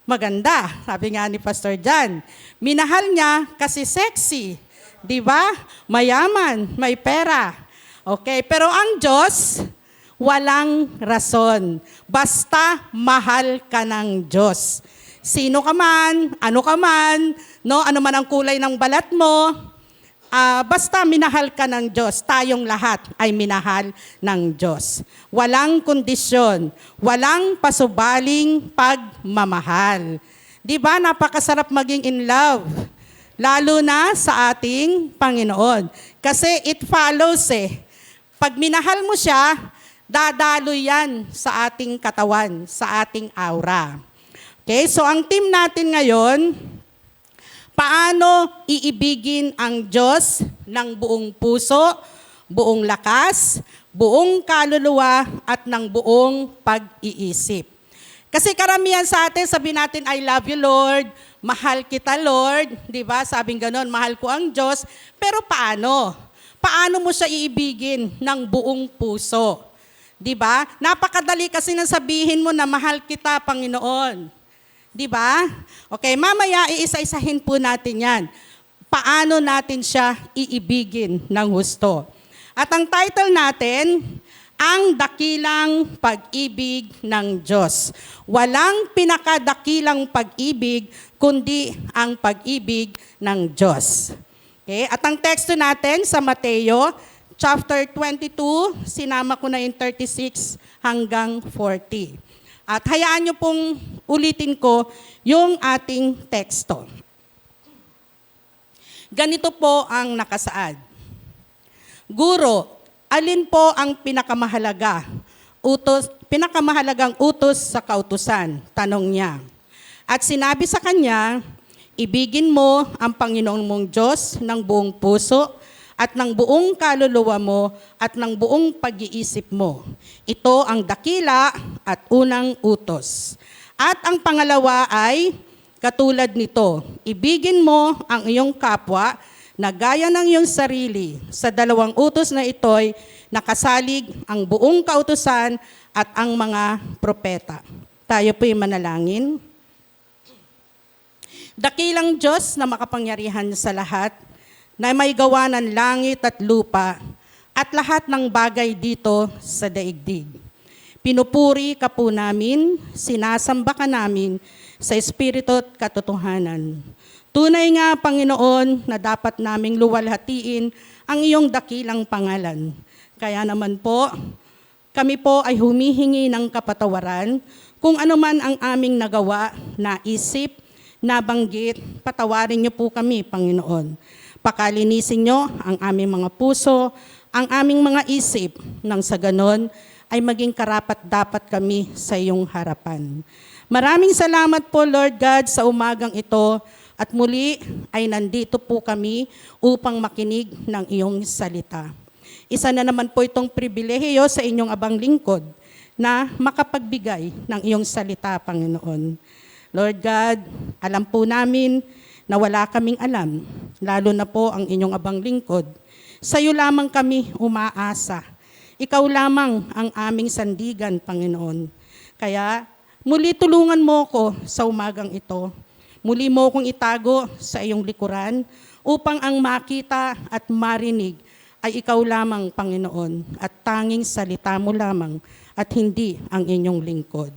maganda. Sabi nga ni Pastor John, minahal niya kasi sexy. Di ba? Mayaman, may pera. Okay? Pero ang Diyos, walang rason. Basta mahal ka ng Diyos. Sino ka man, ano man ang kulay ng balat mo, basta minahal ka ng Diyos, tayong lahat ay minahal ng Diyos. Walang kondisyon, walang pasubaling pagmamahal. Di ba, napakasarap maging in love, lalo na sa ating Panginoon. Kasi it follows pag minahal mo siya, dadalo yan sa ating katawan, sa ating aura. Okay, so ang team natin ngayon, paano iibigin ang Diyos ng buong puso, buong lakas, buong kaluluwa, at ng buong pag-iisip. Kasi karamihan sa atin, sabi natin, I love you, Lord, mahal kita, Lord, di ba? Sabing ganon, mahal ko ang Diyos. Pero paano? Paano mo siya iibigin ng buong puso? Di ba? Napakadali kasi nang sabihin mo na mahal kita, Panginoon. Di ba? Okay, mamaya iisa-isahin po natin yan. Paano natin siya iibigin ng husto. At ang title natin, Ang Dakilang Pag-ibig ng Diyos. Walang pinakadakilang pag-ibig, kundi ang pag-ibig ng Diyos. Okay? At ang teksto natin sa Mateo, chapter 22, sinama ko na yung 36 hanggang 40. At hayaan nyo pong ulitin ko yung ating teksto. Ganito po ang nakasaad. Guro, alin po ang pinakamahalagang utos sa kautusan? Tanong niya. At sinabi sa kanya, ibigin mo ang Panginoong mong Diyos ng buong puso, at ng buong kaluluwa mo at ng buong pag-iisip mo. Ito ang dakila at unang utos. At ang pangalawa ay katulad nito, ibigin mo ang iyong kapwa na gaya ng iyong sarili. Sa dalawang utos na ito'y nakasalig ang buong kautusan at ang mga propeta. Tayo po'y manalangin. Dakilang Diyos na makapangyarihan sa lahat, na may gawa ng langit at lupa at lahat ng bagay dito sa daigdig. Pinupuri ka po namin, sinasamba ka namin sa espiritu at katotohanan. Tunay nga, Panginoon, na dapat naming luwalhatiin ang iyong dakilang pangalan. Kaya naman po, kami po ay humihingi ng kapatawaran kung ano man ang aming nagawa, naisip, nabanggit, patawarin niyo po kami, Panginoon. Pakalinisin nyo ang aming mga puso, ang aming mga isip, nang sa ganon ay maging karapat-dapat kami sa iyong harapan. Maraming salamat po, Lord God, sa umagang ito at muli ay nandito po kami upang makinig ng iyong salita. Isa na naman po itong pribilehiyo sa inyong abang lingkod na makapagbigay ng iyong salita, Panginoon. Lord God, alam po namin na wala kaming alam, lalo na po ang inyong abang lingkod. Sa iyo lamang kami umaasa. Ikaw lamang ang aming sandigan, Panginoon. Kaya muli tulungan mo ko sa umagang ito. Muli mo kong itago sa iyong likuran upang ang makita at marinig ay ikaw lamang, Panginoon, at tanging salita mo lamang at hindi ang inyong lingkod.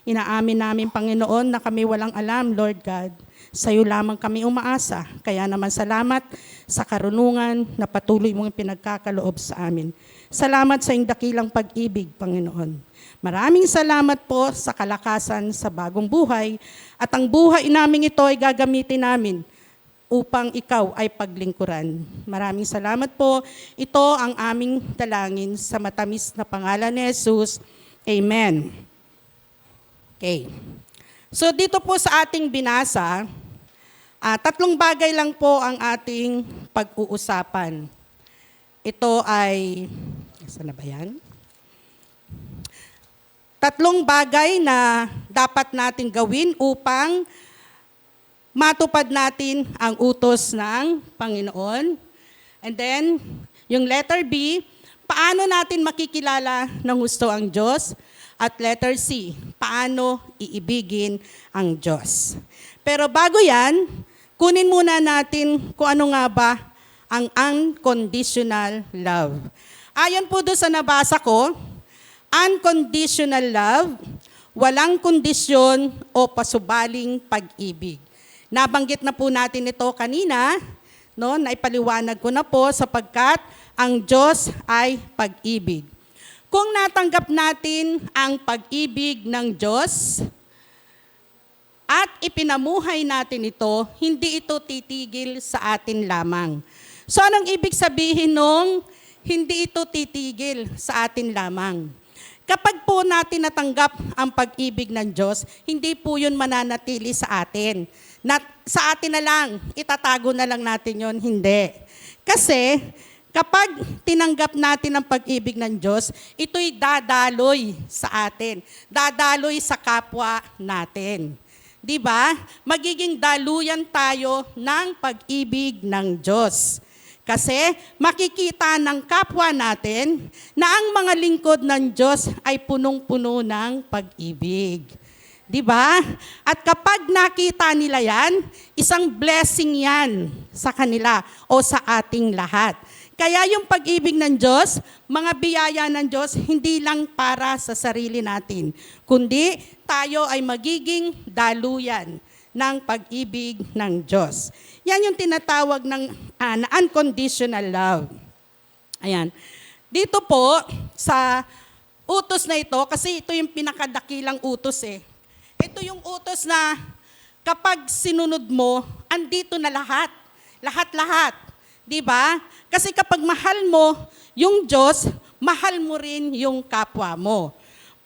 Inaamin namin, Panginoon, na kami walang alam, Lord God. Sa iyo lamang kami umaasa. Kaya naman salamat sa karunungan na patuloy mong pinagkakaloob sa amin. Salamat sa iyong dakilang pag-ibig, Panginoon. Maraming salamat po sa kalakasan sa bagong buhay at ang buhay namin ito ay gagamitin namin upang ikaw ay paglingkuran. Maraming salamat po. Ito ang aming dalangin sa matamis na pangalan ni Jesus. Amen. Okay. So dito po sa ating binasa, tatlong bagay lang po ang ating pag-uusapan. Ito ay, saan na ba yan? Tatlong bagay na dapat natin gawin upang matupad natin ang utos ng Panginoon. And then, yung letter B, paano natin makikilala ng gusto ang Diyos? At letter C, paano iibigin ang Diyos? Pero bago yan, kunin muna natin kung ano nga ba ang unconditional love. Ayon po doon sa nabasa ko, unconditional love, walang kondisyon o pasubaling pag-ibig. Nabanggit na po natin ito kanina, no? Naipaliwanag ko na po sapagkat ang Diyos ay pag-ibig. Kung natanggap natin ang pag-ibig ng Diyos at ipinamuhay natin ito, hindi ito titigil sa atin lamang. So anong ibig sabihin nung hindi ito titigil sa atin lamang? Kapag po natin natanggap ang pag-ibig ng Diyos, hindi po yun mananatili sa atin. Sa atin na lang, itatago na lang natin yun, hindi. Kasi kapag tinanggap natin ang pag-ibig ng Diyos, ito'y dadaloy sa atin. Dadaloy sa kapwa natin. Di ba? Magiging daluyan tayo ng pag-ibig ng Diyos. Kasi makikita ng kapwa natin na ang mga lingkod ng Diyos ay punong-puno ng pag-ibig. Di ba? At kapag nakita nila yan, isang blessing yan sa kanila o sa ating lahat. Kaya yung pag-ibig ng Diyos, mga biyaya ng Diyos, hindi lang para sa sarili natin, kundi tayo ay magiging daluyan ng pag-ibig ng Diyos. Yan yung tinatawag ng na unconditional love. Ayan. Dito po, sa utos na ito, kasi ito yung pinakadakilang utos eh. Ito yung utos na kapag sinunod mo, andito na lahat. Lahat-lahat. Di ba? Kasi kapag mahal mo yung Diyos, mahal mo rin yung kapwa mo.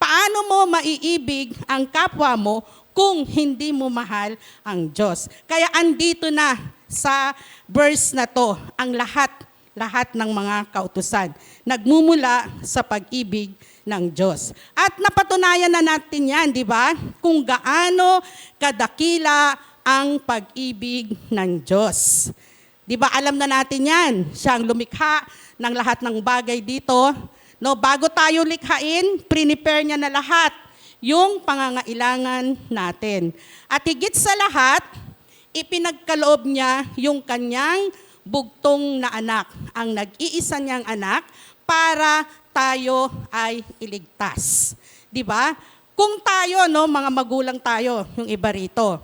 Paano mo maiibig ang kapwa mo kung hindi mo mahal ang Diyos? Kaya andito na sa verse na to ang lahat ng mga kautusan. Nagmumula sa pag-ibig ng Diyos. At napatunayan na natin yan, di ba? Kung gaano kadakila ang pag-ibig ng Diyos. Di ba alam na natin yan? Siya ang lumikha ng lahat ng bagay dito. No, bago tayo likhain, prepare niya na lahat yung pangangailangan natin. At higit sa lahat, ipinagkaloob niya yung kanyang bugtong na anak, ang nag-iisa niyang anak, para tayo ay iligtas. Di ba? Kung tayo, no, mga magulang tayo, yung iba rito,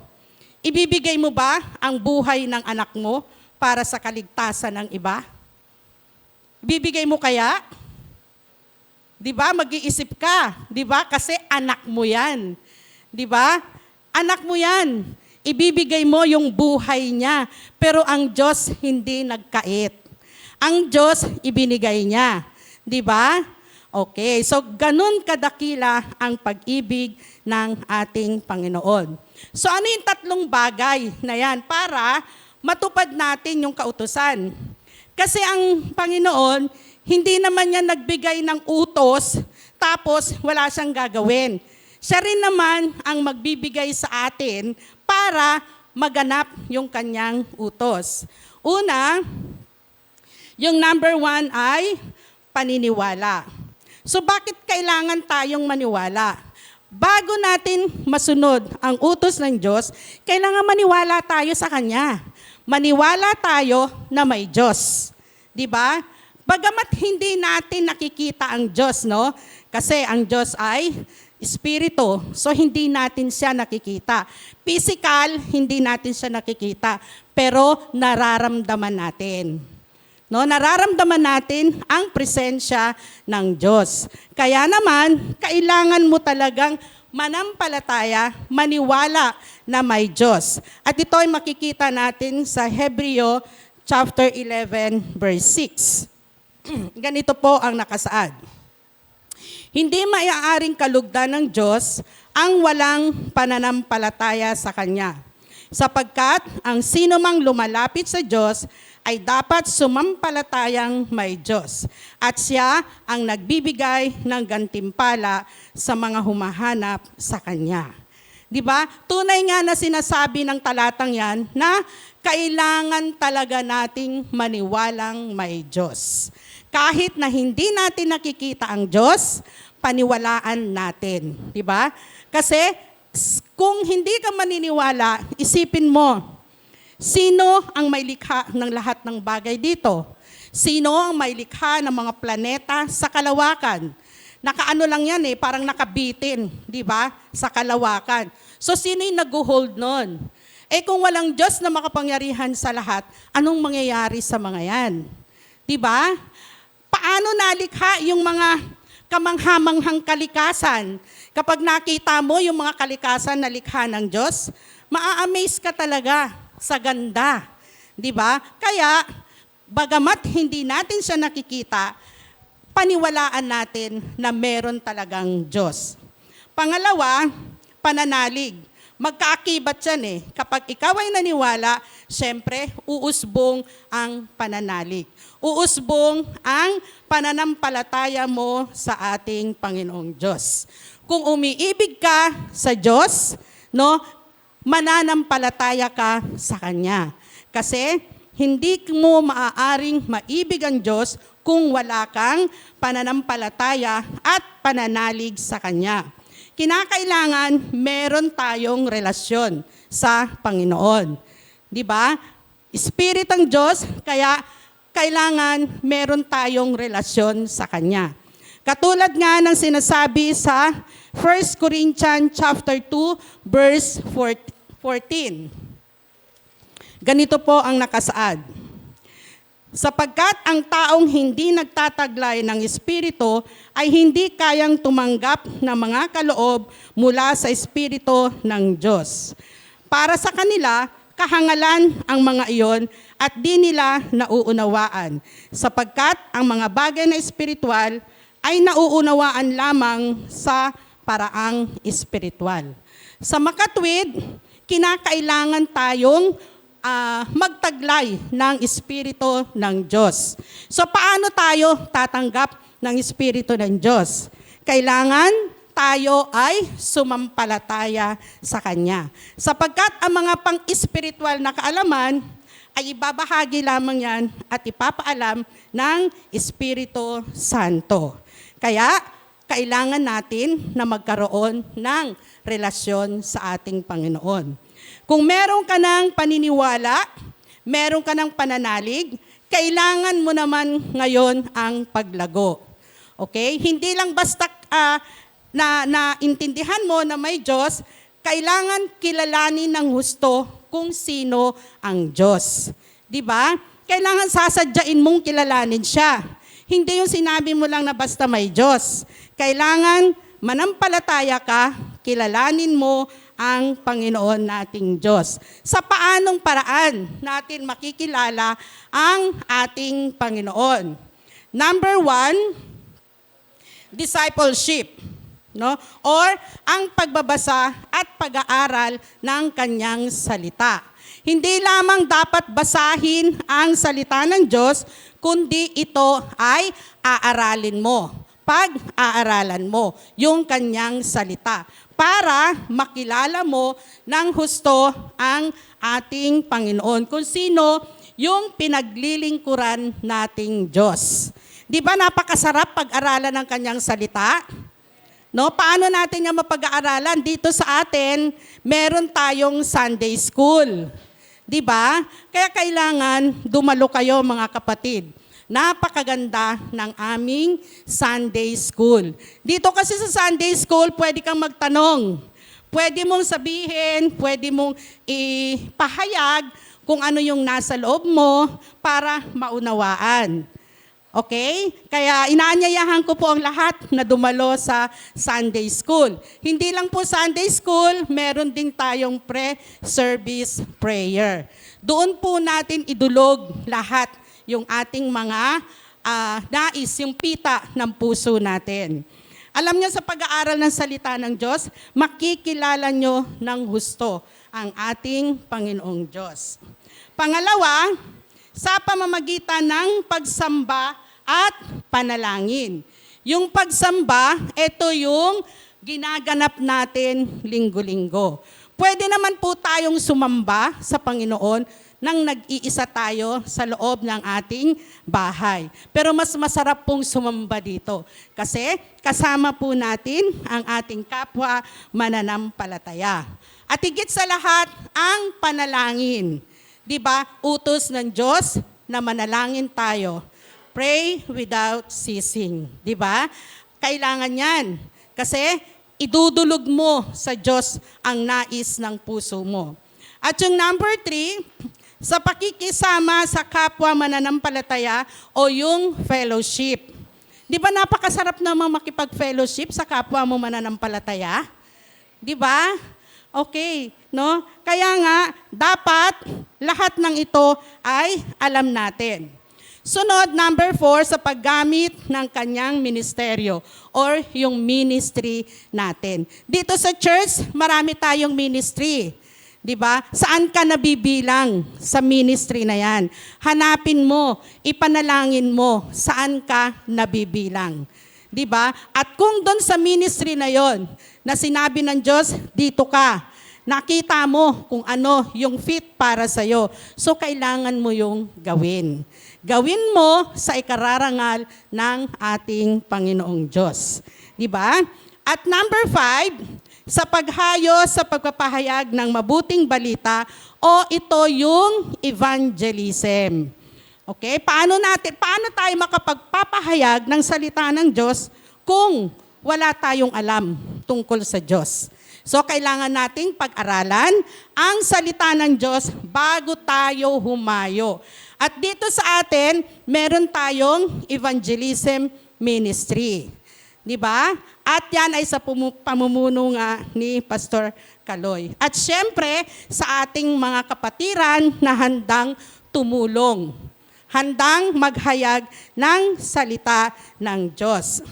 ibibigay mo ba ang buhay ng anak mo para sa kaligtasan ng iba? Ibibigay mo kaya? Di ba? Mag-iisip ka. Di ba? Kasi anak mo yan. Di ba? Anak mo yan. Ibibigay mo yung buhay niya. Pero ang Diyos hindi nagkait. Ang Diyos ibinigay niya. Di ba? Okay. So, ganun kadakila ang pag-ibig ng ating Panginoon. So, ano yung tatlong bagay na yan para matupad natin yung kautusan? Kasi ang Panginoon, hindi naman niya nagbigay ng utos, tapos wala siyang gagawin. Siya rin naman ang magbibigay sa atin para maganap yung kanyang utos. Una, yung number 1 ay paniniwala. So bakit kailangan tayong maniwala? Bago natin masunod ang utos ng Diyos, kailangan maniwala tayo sa Kanya. Maniwala tayo na may Diyos. Di ba? Bagamat hindi natin nakikita ang Diyos, no? Kasi ang Diyos ay Espiritu, so hindi natin siya nakikita. Physical, hindi natin siya nakikita, pero nararamdaman natin. No, nararamdaman natin ang presensya ng Diyos. Kaya naman, kailangan mo talagang manampalataya, maniwala na may Diyos. At ito ay makikita natin sa Hebreo chapter 11, verse 6. Ganito po ang nakasaad. Hindi maaaring kalugdan ng Diyos ang walang pananampalataya sa Kanya, sapagkat ang sino mang lumalapit sa Diyos ay dapat sumampalatayang may Diyos, at siya ang nagbibigay ng gantimpala sa mga humahanap sa Kanya. Di ba? Tunay nga na sinasabi ng talatang yan na kailangan talaga nating maniwalang may Diyos. Kahit na hindi natin nakikita ang Diyos, paniwalaan natin. Di ba? Kasi kung hindi ka maniniwala, isipin mo, sino ang may likha ng lahat ng bagay dito? Sino ang may likha ng mga planeta sa kalawakan? Nakaano lang yan eh, parang nakabitin, di ba? Sa kalawakan. So sino yung nag-hold nun? Eh kung walang Diyos na makapangyarihan sa lahat, anong mangyayari sa mga yan? Di ba? Paano nalikha yung mga kamanghamanghang kalikasan? Kapag nakita mo yung mga kalikasan na likha ng Diyos, maa-amaze ka talaga sa ganda. Di ba? Kaya, bagamat hindi natin siya nakikita, paniwalaan natin na meron talagang Diyos. Pangalawa, pananalig. Magkaakibat yan eh. Kapag ikaw ay naniwala, syempre, uusbong ang pananalig. Uusbong ang pananampalataya mo sa ating Panginoong Diyos. Kung umiibig ka sa Diyos, no, mananampalataya ka sa Kanya. Kasi Hindi mo maaaring maibig ang Diyos kung wala kang pananampalataya at pananalig sa Kanya. Kinakailangan meron tayong relasyon sa Panginoon. Di ba? Spirit ang Diyos, kaya kailangan meron tayong relasyon sa Kanya. Katulad nga ng sinasabi sa 1 Corinthians chapter 2, verse 14. Ganito po ang nakasaad. Sapagkat ang taong hindi nagtataglay ng Espiritu ay hindi kayang tumanggap ng mga kaloob mula sa Espiritu ng Diyos. Para sa kanila, kahangalan ang mga iyon at di nila nauunawaan, sapagkat ang mga bagay na espiritual ay nauunawaan lamang sa paraang espiritual. Sa makatwid, kinakailangan tayong magtaglay ng Espiritu ng Diyos. So paano tayo tatanggap ng Espiritu ng Diyos? Kailangan tayo ay sumampalataya sa Kanya. Sapagkat ang mga pang-espiritual na kaalaman ay ibabahagi lamang yan at ipapaalam ng Espiritu Santo. Kaya kailangan natin na magkaroon ng relasyon sa ating Panginoon. Kung meron ka ng paniniwala, meron ka ng pananalig, kailangan mo naman ngayon ang paglago. Okay? Hindi lang basta naintindihan mo na may Diyos, kailangan kilalanin ng husto kung sino ang Diyos. Di ba? Kailangan sasadyain mong kilalanin siya. Hindi yung sinabi mo lang na basta may Diyos. Kailangan manampalataya ka, kilalanin mo ang Panginoon nating Diyos. Sa paanong paraan natin makikilala ang ating Panginoon? Number 1, discipleship. No? Or ang pagbabasa at pag-aaral ng Kanyang salita. Hindi lamang dapat basahin ang salita ng Diyos, kundi ito ay aaralin mo. Pag-aaralan mo yung Kanyang salita para makilala mo ng husto ang ating Panginoon, kung sino yung pinaglilingkuran nating Diyos. Di ba napakasarap pag-aralan ng Kanyang salita? No, paano natin yung mapag-aaralan? Dito sa atin, meron tayong Sunday school. Di ba? Kaya kailangan dumalo kayo mga kapatid. Napakaganda ng aming Sunday school. Dito kasi sa Sunday school, pwede kang magtanong. Pwede mong sabihin, pwede mong ipahayag kung ano yung nasa loob mo para maunawaan. Okay? Kaya inaanyayahan ko po ang lahat na dumalo sa Sunday school. Hindi lang po Sunday school, meron din tayong pre-service prayer. Doon po natin idulog lahat yung ating mga nais, yung pita ng puso natin. Alam niyo, sa pag-aaral ng salita ng Diyos, makikilala niyo ng husto ang ating Panginoong Diyos. Pangalawa, sa pamamagitan ng pagsamba at panalangin. Yung pagsamba, ito yung ginaganap natin linggo-linggo. Pwede naman po tayong sumamba sa Panginoon nang nag-iisa tayo sa loob ng ating bahay. Pero mas masarap pong sumamba dito kasi kasama po natin ang ating kapwa mananampalataya. At higit sa lahat, ang panalangin. Di ba? Utos ng Diyos na manalangin tayo. Pray without ceasing. Di ba? Kailangan yan. Kasi idudulog mo sa Diyos ang nais ng puso mo. At yung number 3, sa pakikisama sa kapwa mananampalataya o yung fellowship. Di ba napakasarap naman makipag-fellowship sa kapwa mo mananampalataya? Di ba? Okay, no? Kaya nga, dapat lahat ng ito ay alam natin. Sunod, number 4, sa paggamit ng kanyang ministeryo or yung ministry natin. Dito sa church, marami tayong ministry. Diba? Saan ka nabibilang sa ministry na yan? Hanapin mo, ipanalangin mo, saan ka nabibilang. Diba? At kung doon sa ministry na yon, na sinabi ng Diyos, dito ka, nakita mo kung ano yung fit para sa'yo. So, kailangan mo yung gawin. Gawin mo sa ikararangal ng ating Panginoong Diyos. Di ba? At number 5, sa paghayo sa pagpapahayag ng mabuting balita o ito yung evangelism. Okay? Paano tayo makapagpapahayag ng salita ng Diyos kung wala tayong alam tungkol sa Diyos? So, kailangan nating pag-aralan ang salita ng Diyos bago tayo humayo. At dito sa atin, meron tayong evangelism ministry. Di ba? At yan ay sa pamumuno nga ni Pastor Kaloy. At syempre, sa ating mga kapatiran na handang tumulong. Handang maghayag ng salita ng Diyos.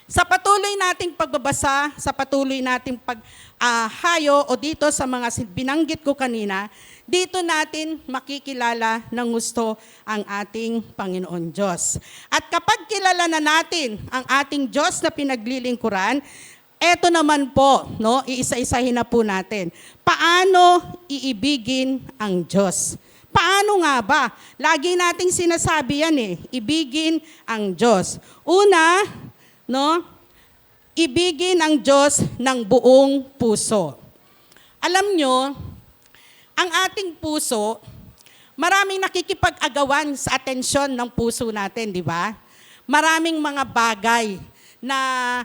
Sa patuloy nating pagbabasa, sa patuloy nating paghayo o dito sa mga binanggit ko kanina, dito natin makikilala ng gusto ang ating Panginoon Diyos. At kapag kilala na natin ang ating Diyos na pinaglilingkuran, eto naman po, no, iisa-isahin na po natin. Paano iibigin ang Diyos? Paano nga ba? Lagi nating sinasabi yan ibigin ang Diyos. Una, no, ibigin ang Diyos ng buong puso. Alam nyo, ang ating puso, maraming nakikipag-agawan sa atensyon ng puso natin, di ba? Maraming mga bagay na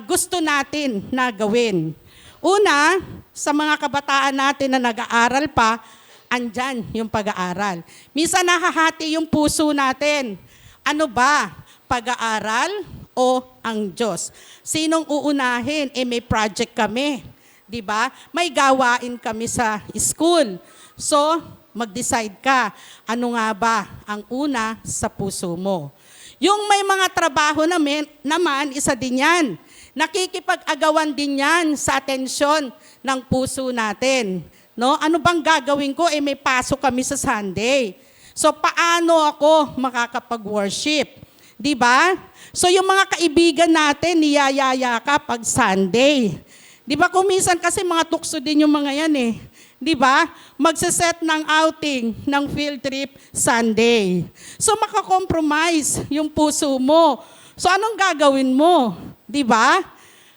gusto natin na gawin. Una, sa mga kabataan natin na nag-aaral pa, andyan yung pag-aaral. Minsan nahahati yung puso natin. Ano ba? Pag-aaral o ang Diyos? Sinong uunahin? May project kami. Diba? May gawain kami sa school. So, mag-decide ka. Ano nga ba ang una sa puso mo? Yung may mga trabaho naman, isa din yan. Nakikipag-agawan din yan sa atensyon ng puso natin. No? Ano bang gagawin ko? May pasok kami sa Sunday. So, paano ako makakapag-worship? Diba? So, yung mga kaibigan natin, niyayaya ka pag Sunday. Di ba kung minsan kasi mga tukso din yung mga yan Di ba? Magsaset ng outing, ng field trip Sunday. So makakompromise yung puso mo. So anong gagawin mo? Di ba?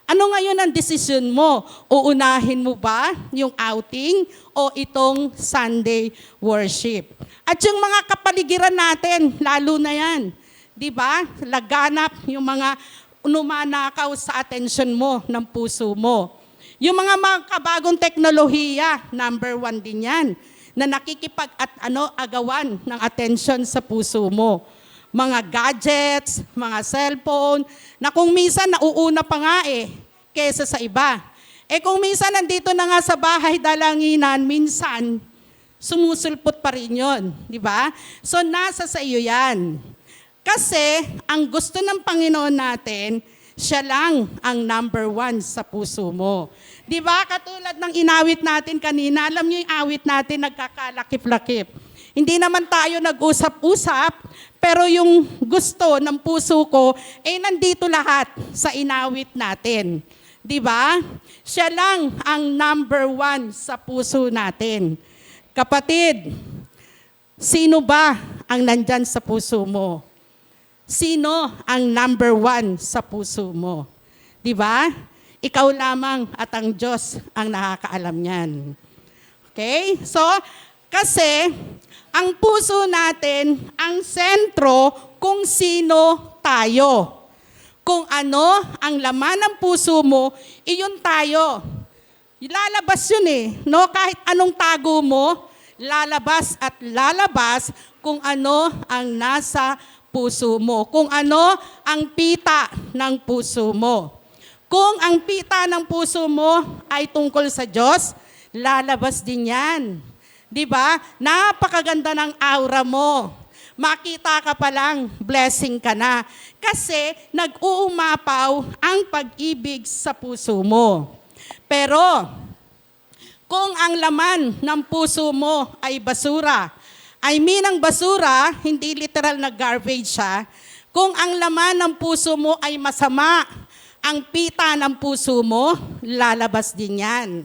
Ano ngayon ang desisyon mo? Uunahin mo ba yung outing o itong Sunday worship? At yung mga kapaligiran natin, lalo na yan. Di ba? Laganap yung mga numanakaw sa atensyon mo ng puso mo. Yung mga kabagong teknolohiya, number 1 din yan, na nakikipag-agawan ng atensyon sa puso mo. Mga gadgets, mga cellphone, na kung minsan nauuna pa nga kesa sa iba. Kung minsan nandito na nga sa bahay dalanginan, minsan sumusulpot pa rin yun. Di ba? So nasa sa iyo yan. Kasi ang gusto ng Panginoon natin, siya lang ang number 1 sa puso mo. Di ba? Katulad ng inawit natin kanina, alam niyo yung awit natin nagkakalakip-lakip. Hindi naman tayo nag-usap-usap, pero yung gusto ng puso ko, nandito lahat sa inawit natin. Di ba? Siya lang ang number 1 sa puso natin. Kapatid, sino ba ang nandyan sa puso mo? Sino ang number 1 sa puso mo? Di ba? Ikaw lamang at ang Diyos ang nakakaalam niyan. Okay? So, kasi ang puso natin, ang sentro kung sino tayo. Kung ano ang laman ng puso mo, iyon tayo. Lalabas yun no? Kahit anong tago mo, lalabas at lalabas kung ano ang nasa puso mo. Kung ano ang pita ng puso mo. Kung ang pita ng puso mo ay tungkol sa Diyos, lalabas din yan. Di ba? Napakaganda ng aura mo. Makita ka pa lang, blessing ka na. Kasi nag-uumapaw ang pag-ibig sa puso mo. Pero, kung ang laman ng puso mo ay basura, ang basura, hindi literal na garbage siya. Kung ang laman ng puso mo ay masama, ang pita ng puso mo, lalabas din yan.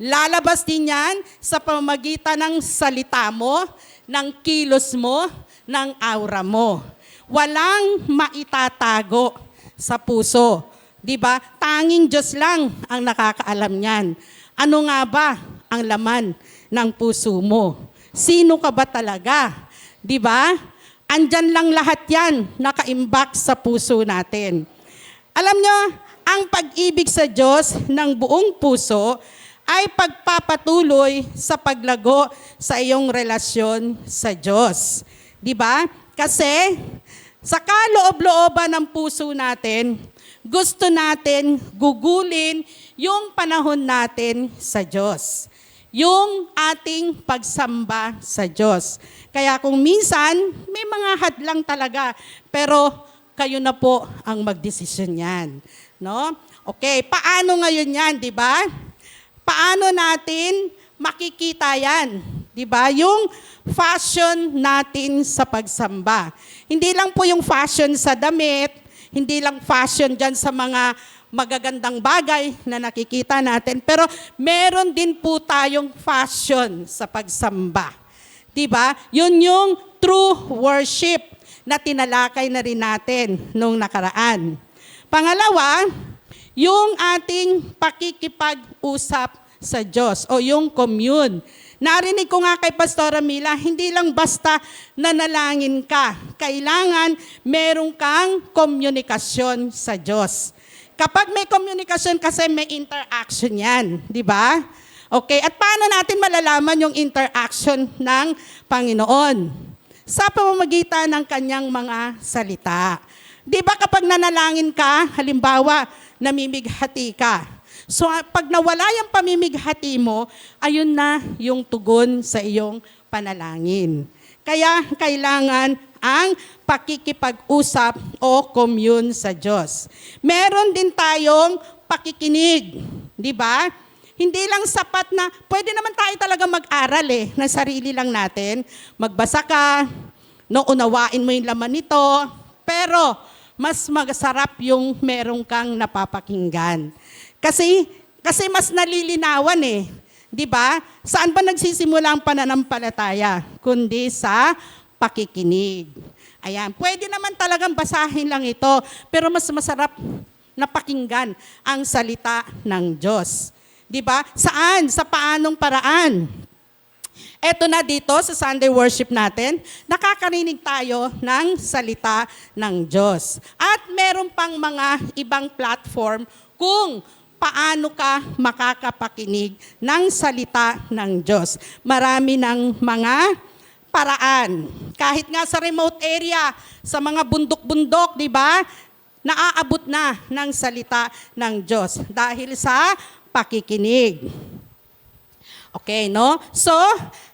Lalabas din yan sa pamamagitan ng salita mo, ng kilos mo, ng aura mo. Walang maitatago sa puso. Di ba? Tanging Diyos lang ang nakakaalam niyan. Ano nga ba ang laman ng puso mo? Sino ka ba talaga? Di ba? Andyan lang lahat yan, nakaimbak sa puso natin. Alam nyo, ang pag-ibig sa Diyos ng buong puso ay pagpapatuloy sa paglago sa iyong relasyon sa Diyos. Di ba? Kasi sa kaloob-looban ng puso natin, gusto natin gugulin yung panahon natin sa Diyos. Yung ating pagsamba sa Diyos. Kaya kung minsan, may mga hadlang talaga, pero kayo na po ang magdesisyon yan. No? Okay, paano ngayon yan, di ba? Paano natin makikita yan? Di ba? Yung fashion natin sa pagsamba. Hindi lang po yung fashion sa damit, hindi lang fashion dyan sa mga magagandang bagay na nakikita natin, pero meron din po tayong fashion sa pagsamba. Di ba? Yun yung true worship na tinalakay na rin natin nung nakaraan. Pangalawa, yung ating pakikipag-usap sa Diyos o yung commune. Narinig ko nga kay Pastora Mila, hindi lang basta nanalangin ka. Kailangan meron kang komunikasyon sa Diyos. Kapag may komunikasyon kasi may interaction yan, di ba? Okay, at paano natin malalaman yung interaction ng Panginoon? Sa pamamagitan ng kanyang mga salita. Di ba kapag nanalangin ka, halimbawa, namimighati ka. So pag nawala yung pamimighati mo, ayun na yung tugon sa iyong panalangin. Kaya kailangan ang pakikipag-usap o commune sa Diyos. Meron din tayong pakikinig, di ba? Hindi lang sapat na, pwede naman tayo talaga mag-aral na sarili lang natin. Magbasa ka, no, unawain mo yung laman nito, pero mas masarap yung meron kang napapakinggan. Kasi mas nalilinawan di ba? Saan ba nagsisimula ang pananampalataya? Kundi sa pakikinig. Ayan, pwede naman talagang basahin lang ito, pero mas masarap na pakinggan ang salita ng Diyos. Di ba? Saan? Sa paanong paraan? Eto na dito sa Sunday worship natin, nakakarinig tayo ng salita ng Diyos. At meron pang mga ibang platform kung paano ka makakapakinig ng salita ng Diyos. Marami ng mga paraan. Kahit nga sa remote area, sa mga bundok-bundok, di ba? Naaabot na ng salita ng Diyos dahil sa pakikinig. Okay, no? So,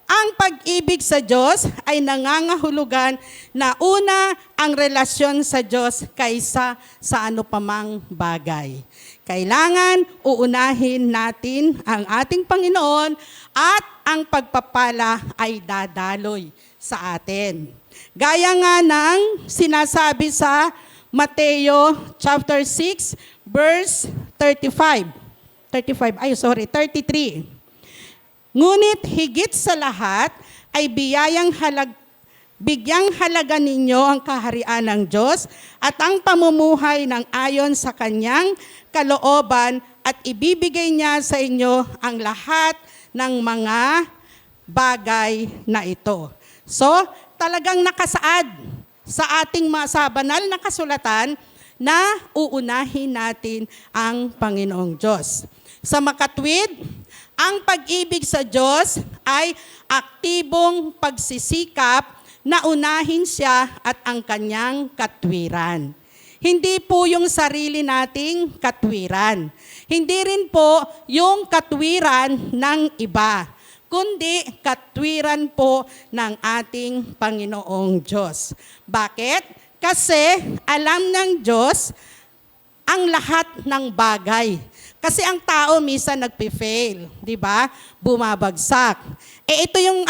ang pag-ibig sa Diyos ay nangangahulugan na una ang relasyon sa Diyos kaysa sa ano pamang bagay. Kailangan uunahin natin ang ating Panginoon at ang pagpapala ay dadaloy sa atin. Gaya nga ng sinasabi sa Mateo chapter 6 verse 33. Ngunit higit sa lahat ay bigyang halaga ninyo ang kaharian ng Diyos at ang pamumuhay ng ayon sa kanyang kalooban at ibibigay niya sa inyo ang lahat ng mga bagay na ito. So, talagang nakasaad sa ating sa banal na kasulatan na uunahin natin ang Panginoong Diyos. Sa makatwid, ang pag-ibig sa Diyos ay aktibong pagsisikap na unahin siya at ang kanyang katwiran. Hindi po yung sarili nating katwiran. Hindi rin po yung katwiran ng iba, kundi katwiran po ng ating Panginoong Diyos. Bakit? Kasi alam ng Diyos ang lahat ng bagay. Kasi ang tao minsan nagpe-fail, di ba? Bumabagsak. Ito yung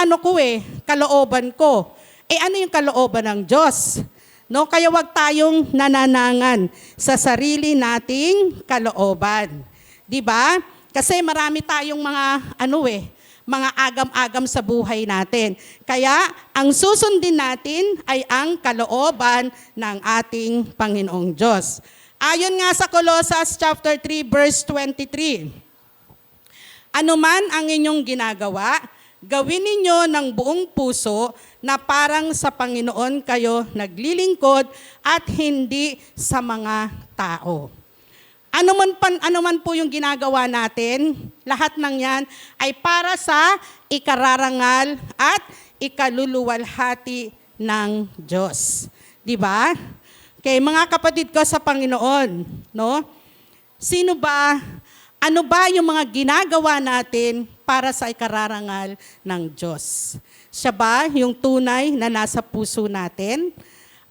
kalooban ko. Ano yung kalooban ng Diyos? No, kaya wag tayong nananangan sa sarili nating kalooban. 'Di ba? Kasi marami tayong mga agam-agam sa buhay natin. Kaya ang susundin natin ay ang kalooban ng ating Panginoong Diyos. Ayon nga sa Colossus chapter 3 verse 23. Ano man ang inyong ginagawa, gawin ninyo ng buong puso na parang sa Panginoon kayo naglilingkod at hindi sa mga tao. Ano man po yung ginagawa natin, lahat ng yan ay para sa ikararangal at ikaluluwalhati ng Diyos. Di ba? Okay, mga kapatid ko sa Panginoon, no? Ano ba yung mga ginagawa natin para sa ikararangal ng Diyos? Siya ba yung tunay na nasa puso natin?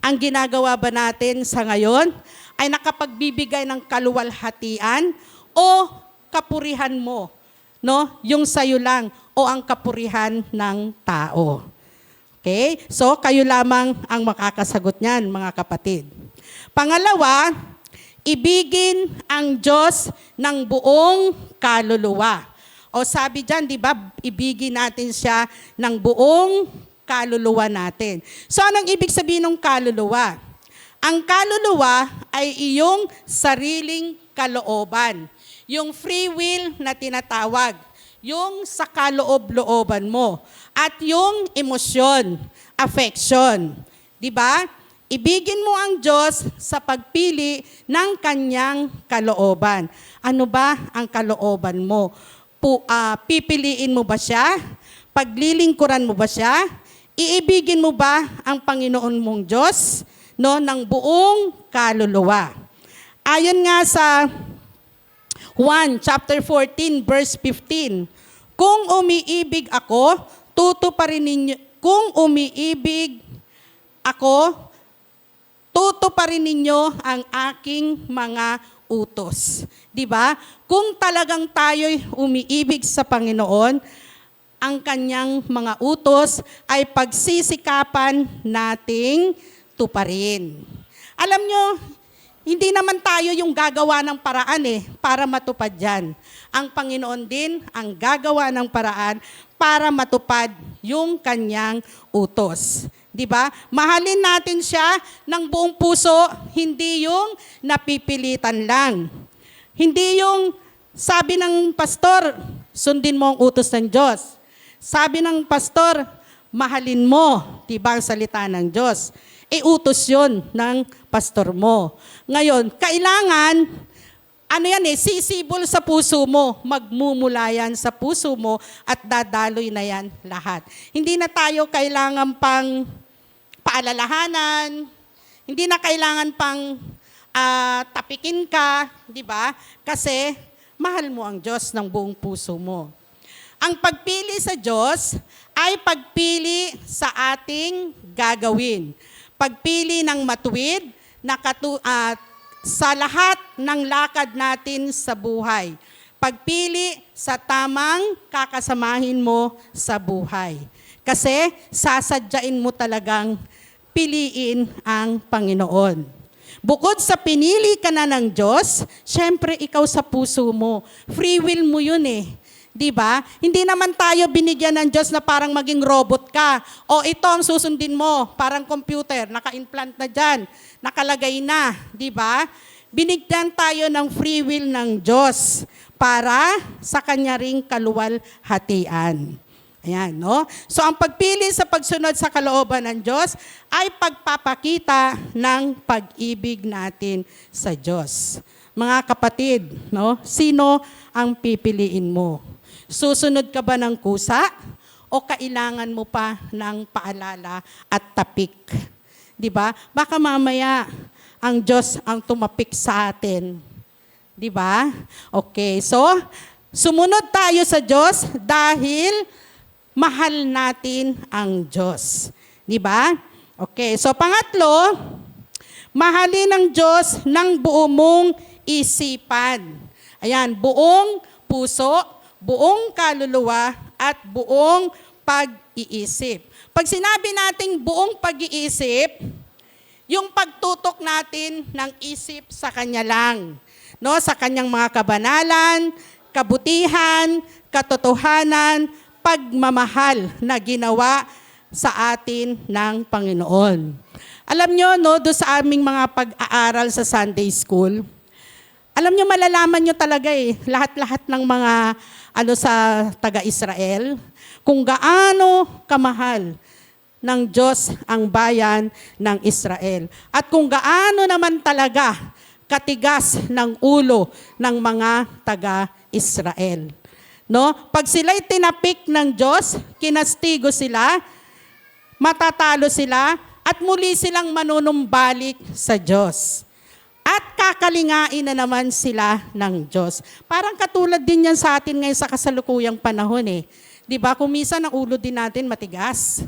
Ang ginagawa ba natin sa ngayon ay nakapagbibigay ng kaluwalhatian o kapurihan mo, no? Yung sayo lang o ang kapurihan ng tao. Okay? So, kayo lamang ang makakasagot niyan, mga kapatid. Pangalawa, ibigin ang Diyos ng buong kaluluwa. O sabi diyan, di ba, ibigin natin siya ng buong kaluluwa natin. So, anong ibig sabihin ng kaluluwa? Ang kaluluwa ay iyong sariling kalooban. Yung free will na tinatawag. Yung sa kaloob-looban mo. At yung emosyon, affection. Di ba? Ibigin mo ang Diyos sa pagpili ng kanyang kalooban. Ano ba ang kalooban mo? Pipiliin mo ba siya? Paglilingkuran mo ba siya? Iibigin mo ba ang Panginoon mong Diyos, no, ng buong kaluluwa? Ayon nga sa 1 chapter 14 verse 15, kung umiibig ako, tutuparin ninyo ang aking mga utos. 'Di ba? Kung talagang tayo'y umiibig sa Panginoon, ang kanyang mga utos ay pagsisikapan nating tuparin. Alam nyo, hindi naman tayo yung gagawa ng paraan para matupad yan. Ang Panginoon din ang gagawa ng paraan para matupad yung kanyang utos. 'Di ba? Mahalin natin siya ng buong puso, hindi yung napipilitan lang. Hindi yung sabi ng pastor, sundin mo ang utos ng Diyos. Sabi ng pastor, mahalin mo, 'di ba, ang salita ng Diyos. Utos 'yon ng pastor mo. Ngayon, kailangan sisibol sa puso mo, magmumula yan sa puso mo at dadaloy na yan lahat. Hindi na tayo kailangan pang paalalahanan, hindi na kailangan pang tapikin ka, di ba? Kasi mahal mo ang Diyos ng buong puso mo. Ang pagpili sa Diyos ay pagpili sa ating gagawin. Pagpili ng matuwid sa lahat ng lakad natin sa buhay. Pagpili sa tamang kakasamahin mo sa buhay. Kasi sasadyain mo talagang piliin ang Panginoon. Bukod sa pinili ka na ng Diyos, syempre ikaw sa puso mo. Free will mo yun Di ba? Hindi naman tayo binigyan ng Diyos na parang maging robot ka. O ito ang susundin mo, parang computer, naka-implant na dyan, nakalagay na. Di ba? Binigyan tayo ng free will ng Diyos para sa kanya ring kaluwalhatian. Ayan, no? So ang pagpili sa pagsunod sa kalooban ng Diyos ay pagpapakita ng pag-ibig natin sa Diyos. Mga kapatid, no? Sino ang pipiliin mo? Susunod ka ba ng kusa o kailangan mo pa ng paalala at tapik? 'Di ba? Baka mamaya ang Diyos ang tumapik sa atin. 'Di ba? Okay, so sumunod tayo sa Diyos dahil mahal natin ang Diyos. 'Di ba? Okay, so pangatlo, mahalin ang Diyos ng buo mong isipan. Ayan, buong puso, buong kaluluwa, at buong pag-iisip. Pag sinabi nating buong pag-iisip, yung pagtutok natin ng isip sa Kanya lang. No, sa Kanyang mga kabanalan, kabutihan, katotohanan, pagmamahal na ginawa sa atin ng Panginoon. Alam nyo, no, doon sa aming mga pag-aaral sa Sunday School, alam nyo, malalaman nyo talaga lahat-lahat ng mga sa taga-Israel, kung gaano kamahal ng Diyos ang bayan ng Israel. At kung gaano naman talaga katigas ng ulo ng mga taga-Israel. No? Pag sila'y tinapik ng Diyos, kinastigo sila, matatalo sila, at muli silang manunumbalik sa Diyos. At kakalingain na naman sila ng Diyos. Parang katulad din yan sa atin ngayon sa kasalukuyang panahon eh. Di ba? Kung minsan ang ulo din natin matigas.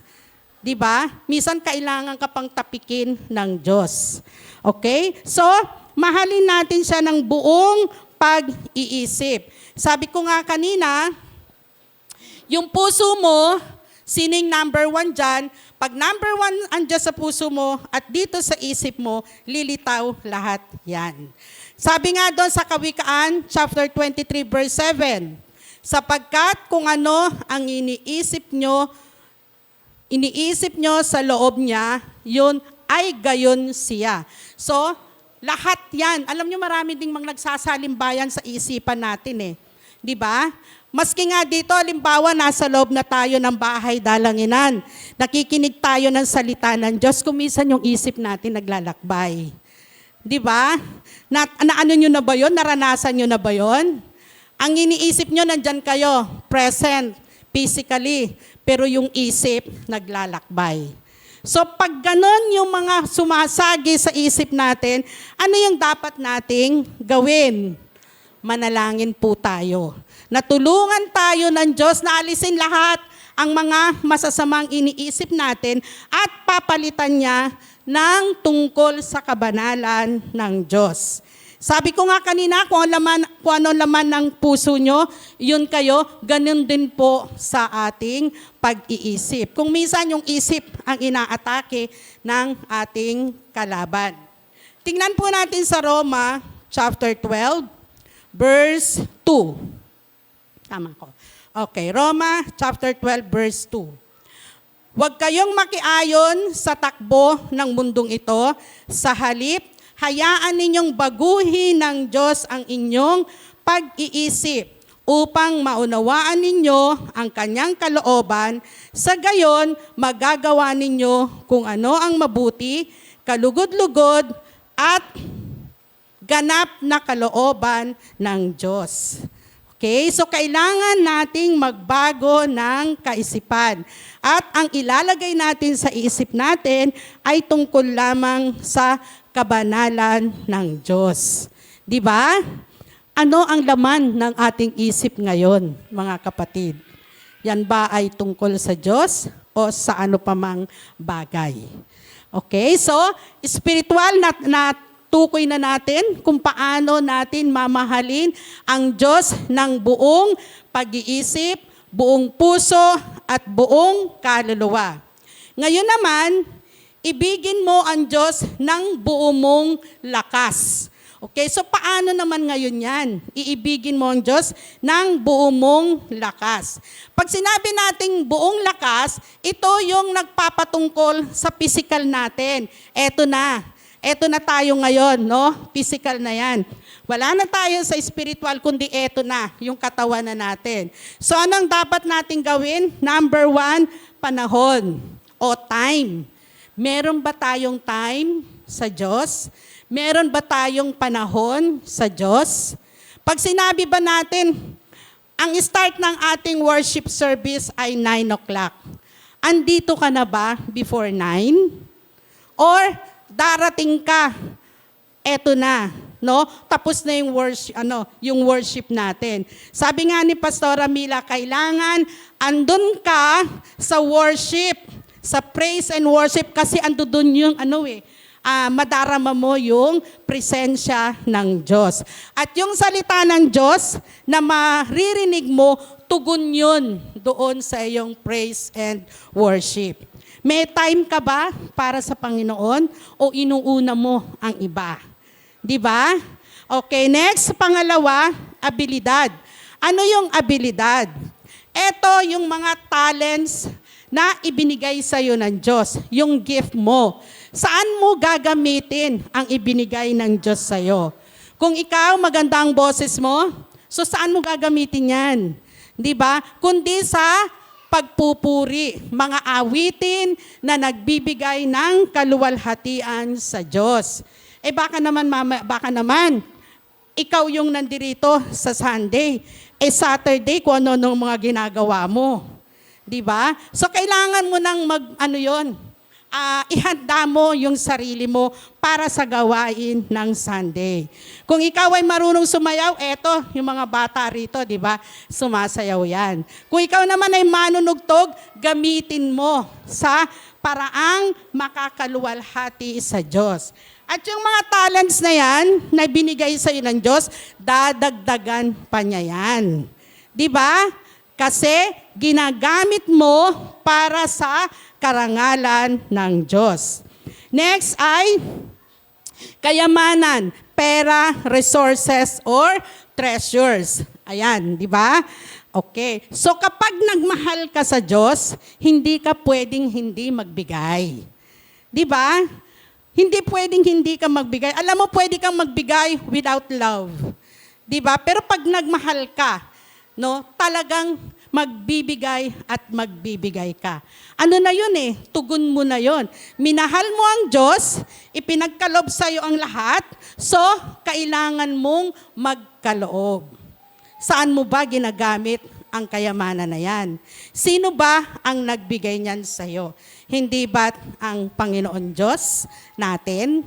Di ba? Minsan kailangan ka pang tapikin ng Diyos. Okay? So, mahalin natin siya ng buong pag-iisip. Sabi ko nga kanina, yung puso mo, sining number 1 dyan, pag number 1 andyan sa puso mo at dito sa isip mo, lilitaw lahat yan. Sabi nga doon sa Kawikaan, chapter 23, verse 7, sapagkat kung ano ang iniisip nyo sa loob niya, yun ay gayon siya. So, lahat yan. Alam nyo, marami ding mga nagsasalimbayan sa isipan natin eh. Di ba? Maski nga dito, halimbawa, nasa loob na tayo ng bahay dalanginan. Nakikinig tayo ng salita ng Diyos. Kung minsan yung isip natin naglalakbay. Di ba? Ano nyo na ba yun? Naranasan nyo na ba yun? Ang iniisip nyo, nandyan kayo, present, physically, pero yung isip, naglalakbay. So pag ganon yung mga sumasagi sa isip natin, ano yung dapat nating gawin? Manalangin po tayo. Natulungan tayo ng Diyos na alisin lahat ang mga masasamang iniisip natin at papalitan niya ng tungkol sa kabanalan ng Diyos. Sabi ko nga kanina, kung ano laman ng puso nyo, yun kayo, ganun din po sa ating pag-iisip. Kung minsan yung isip ang inaatake ng ating kalaban. Tingnan po natin sa Roma chapter 12, verse 2. Tama ko. Okay, Roma chapter 12, verse 2. Huwag kayong makiayon sa takbo ng mundong ito, sa halip, hayaan ninyong baguhin ng Diyos ang inyong pag-iisip upang maunawaan ninyo ang kanyang kalooban, sa gayon magagawa ninyo kung ano ang mabuti, kalugod-lugod at ganap na kalooban ng Diyos. Okay, so kailangan nating magbago ng kaisipan. At ang ilalagay natin sa isip natin ay tungkol lamang sa kabanalan ng Diyos. Di ba? Ano ang laman ng ating isip ngayon, mga kapatid? Yan ba ay tungkol sa Diyos o sa ano pa mang bagay? Okay, so spiritual na tukoy na natin kung paano natin mamahalin ang Diyos ng buong pag-iisip, buong puso, at buong kaluluwa. Ngayon naman, ibigin mo ang Diyos ng buo mong lakas. Okay, so paano naman ngayon yan? Iibigin mo ang Diyos ng buo mong lakas. Pag sinabi nating buong lakas, ito yung nagpapatungkol sa physical natin. Eto na tayo ngayon, no? Physical na yan. Wala na tayo sa spiritual, kundi eto na, yung katawan na natin. So anong dapat nating gawin? Number 1, panahon o time. Meron ba tayong time sa Diyos? Meron ba tayong panahon sa Diyos? Pag sinabi ba natin, ang start ng ating worship service ay 9 o'clock. Andito ka na ba before 9? Or darating ka, eto na, no? Tapos na yung worship natin. Sabi nga ni Pastora Mila, kailangan andun ka sa worship, sa praise and worship, kasi andun yung madarama mo yung presensya ng Diyos. At yung salita ng Diyos na maririnig mo tugon yun doon sa iyong praise and worship. May time ka ba para sa Panginoon o inuuna mo ang iba? Di ba? Okay, next, pangalawa, abilidad. Ano yung abilidad? Ito yung mga talents na ibinigay sa iyo ng Diyos, yung gift mo. Saan mo gagamitin ang ibinigay ng Diyos sa iyo? Kung ikaw maganda ang boses mo, so saan mo gagamitin yan? Di ba? Kundi sa pagpupuri, mga awitin na nagbibigay ng kaluwalhatian sa Diyos. Baka naman, ikaw yung nandirito sa Sunday. Saturday, kung ano mga ginagawa mo. Di ba? So, kailangan mo nang ihanda mo yung sarili mo para sa gawain ng Sunday. Kung ikaw ay marunong sumayaw, eto, yung mga bata rito, di ba? Sumasayaw yan. Kung ikaw naman ay manunugtog, gamitin mo sa paraang makakaluwalhati sa Diyos. At yung mga talents na yan, na binigay sa iyo ng Diyos, dadagdagan pa niya yan. Di ba? Kasi ginagamit mo para sa karangalan ng Diyos. Next ay kayamanan, pera, resources, or treasures. Ayan, di ba? Okay. So kapag nagmahal ka sa Diyos, hindi ka pwedeng hindi magbigay. Di ba? Hindi pwedeng hindi ka magbigay. Alam mo, pwede kang magbigay without love. Di ba? Pero pag nagmahal ka, no, talagang magbibigay at magbibigay ka. Ano na yun tugon mo na yun. Minahal mo ang Diyos, ipinagkaloob sa iyo ang lahat, so kailangan mong magkaloob. Saan mo ba ginagamit ang kayamanan na yan? Sino ba ang nagbigay niyan sa iyo? Hindi ba ang Panginoon Diyos natin?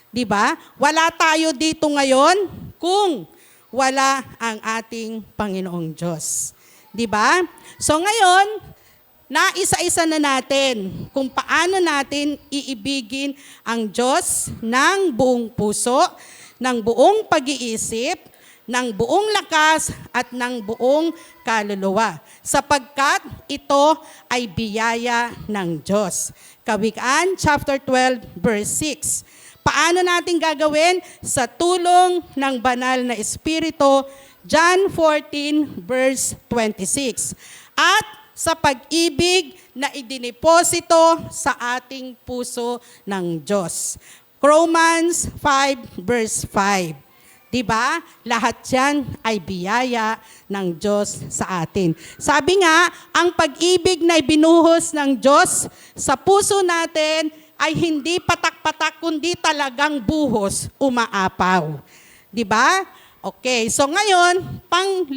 Di ba? Wala tayo dito ngayon kung wala ang ating Panginoong Diyos. Di ba? So ngayon, naisa-isa na natin kung paano natin iibigin ang Diyos ng buong puso, ng buong pag-iisip, ng buong lakas at ng buong kaluluwa. Sapagkat ito ay biyaya ng Diyos. Kawikaan, chapter 12, verse 6. Paano natin gagawin? Sa tulong ng banal na Espiritu, John 14, verse 26. At sa pag-ibig na idiniposito sa ating puso ng Diyos. Romans 5, verse 5. Diba? Lahat yan ay biyaya ng Diyos sa atin. Sabi nga, ang pag-ibig na ibinuhos ng Diyos sa puso natin ay hindi patak-patak, kundi talagang buhos, umaapaw. Diba? Okay, so ngayon, pang-5,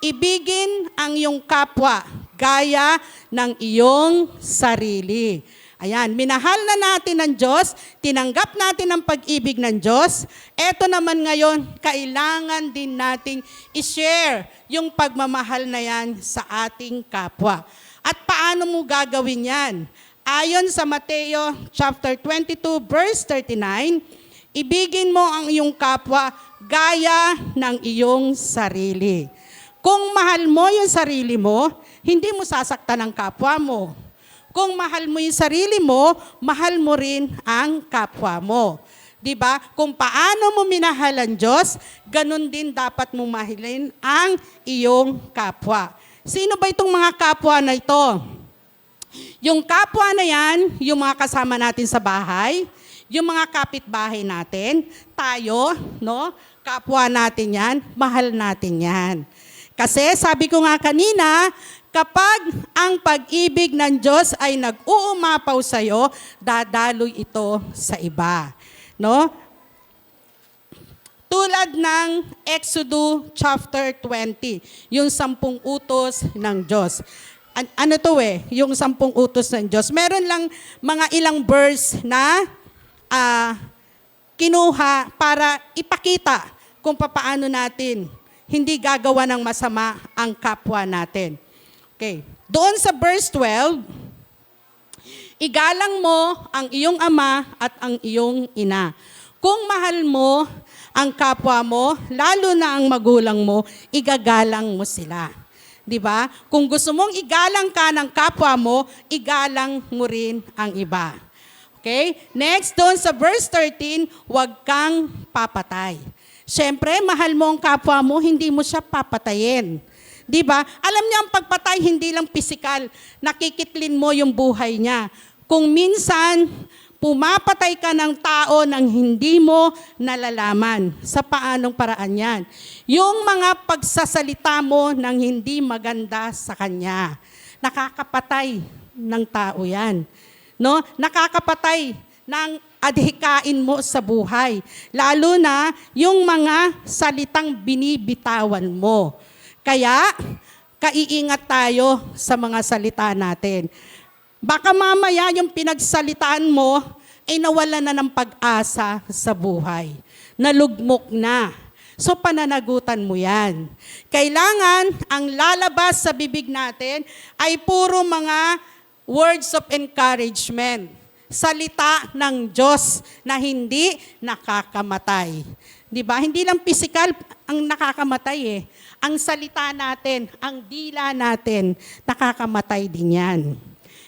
ibigin ang iyong kapwa gaya ng iyong sarili. Ayan, minahal na natin ng Diyos, tinanggap natin ang pag-ibig ng Diyos. Eto naman ngayon, kailangan din natin i-share yung pagmamahal na yan sa ating kapwa. At paano mo gagawin yan? Ayon sa Mateo chapter 22, verse 39, ibigin mo ang iyong kapwa gaya ng iyong sarili. Kung mahal mo yung sarili mo, hindi mo sasaktan ang kapwa mo. Kung mahal mo yung sarili mo, mahal mo rin ang kapwa mo. Diba? Kung paano mo minahal ang Diyos, ganun din dapat mo mahalin ang iyong kapwa. Sino ba itong mga kapwa na ito? Yung kapwa na yan, yung mga kasama natin sa bahay, yung mga kapitbahay natin, tayo, no? Kapwa natin yan, mahal natin yan. Kasi sabi ko nga kanina, kapag ang pag-ibig ng Diyos ay nag-uumapaw sa iyo, dadaloy ito sa iba. No? Tulad ng Exodus chapter 20, yung 10 utos ng Diyos. Ano to yung 10 utos ng Diyos. Meron lang mga ilang verse na kinuha para ipakita kung paano natin hindi gagawa ng masama ang kapwa natin. Okay. Doon sa verse 12, igalang mo ang iyong ama at ang iyong ina. Kung mahal mo ang kapwa mo, lalo na ang magulang mo, igagalang mo sila. Di ba? Kung gusto mong igalang ka ng kapwa mo, igalang mo rin ang iba. Okay? Next, doon sa verse 13, huwag kang papatay. Siyempre, mahal mo ang kapwa mo, hindi mo siya papatayin. Di ba? Alam niyo, ang pagpatay, hindi lang pisikal. Nakikitlin mo yung buhay niya. Kung minsan, pumapatay ka ng tao nang hindi mo nalalaman. Sa paanong paraan yan? Yung mga pagsasalita mo nang hindi maganda sa kanya. Nakakapatay ng tao yan. No? Nakakapatay ng adhikain mo sa buhay. Lalo na yung mga salitang binibitawan mo. Kaya, kaiingat tayo sa mga salita natin. Baka mamaya yung pinagsalitaan mo ay nawala na ng pag-asa sa buhay. Nalugmok na. So pananagutan mo yan. Kailangan ang lalabas sa bibig natin ay puro mga words of encouragement. Salita ng Diyos na hindi nakakamatay. Di ba? Hindi lang physical ang nakakamatay eh. Ang salita natin, ang dila natin, nakakamatay din yan.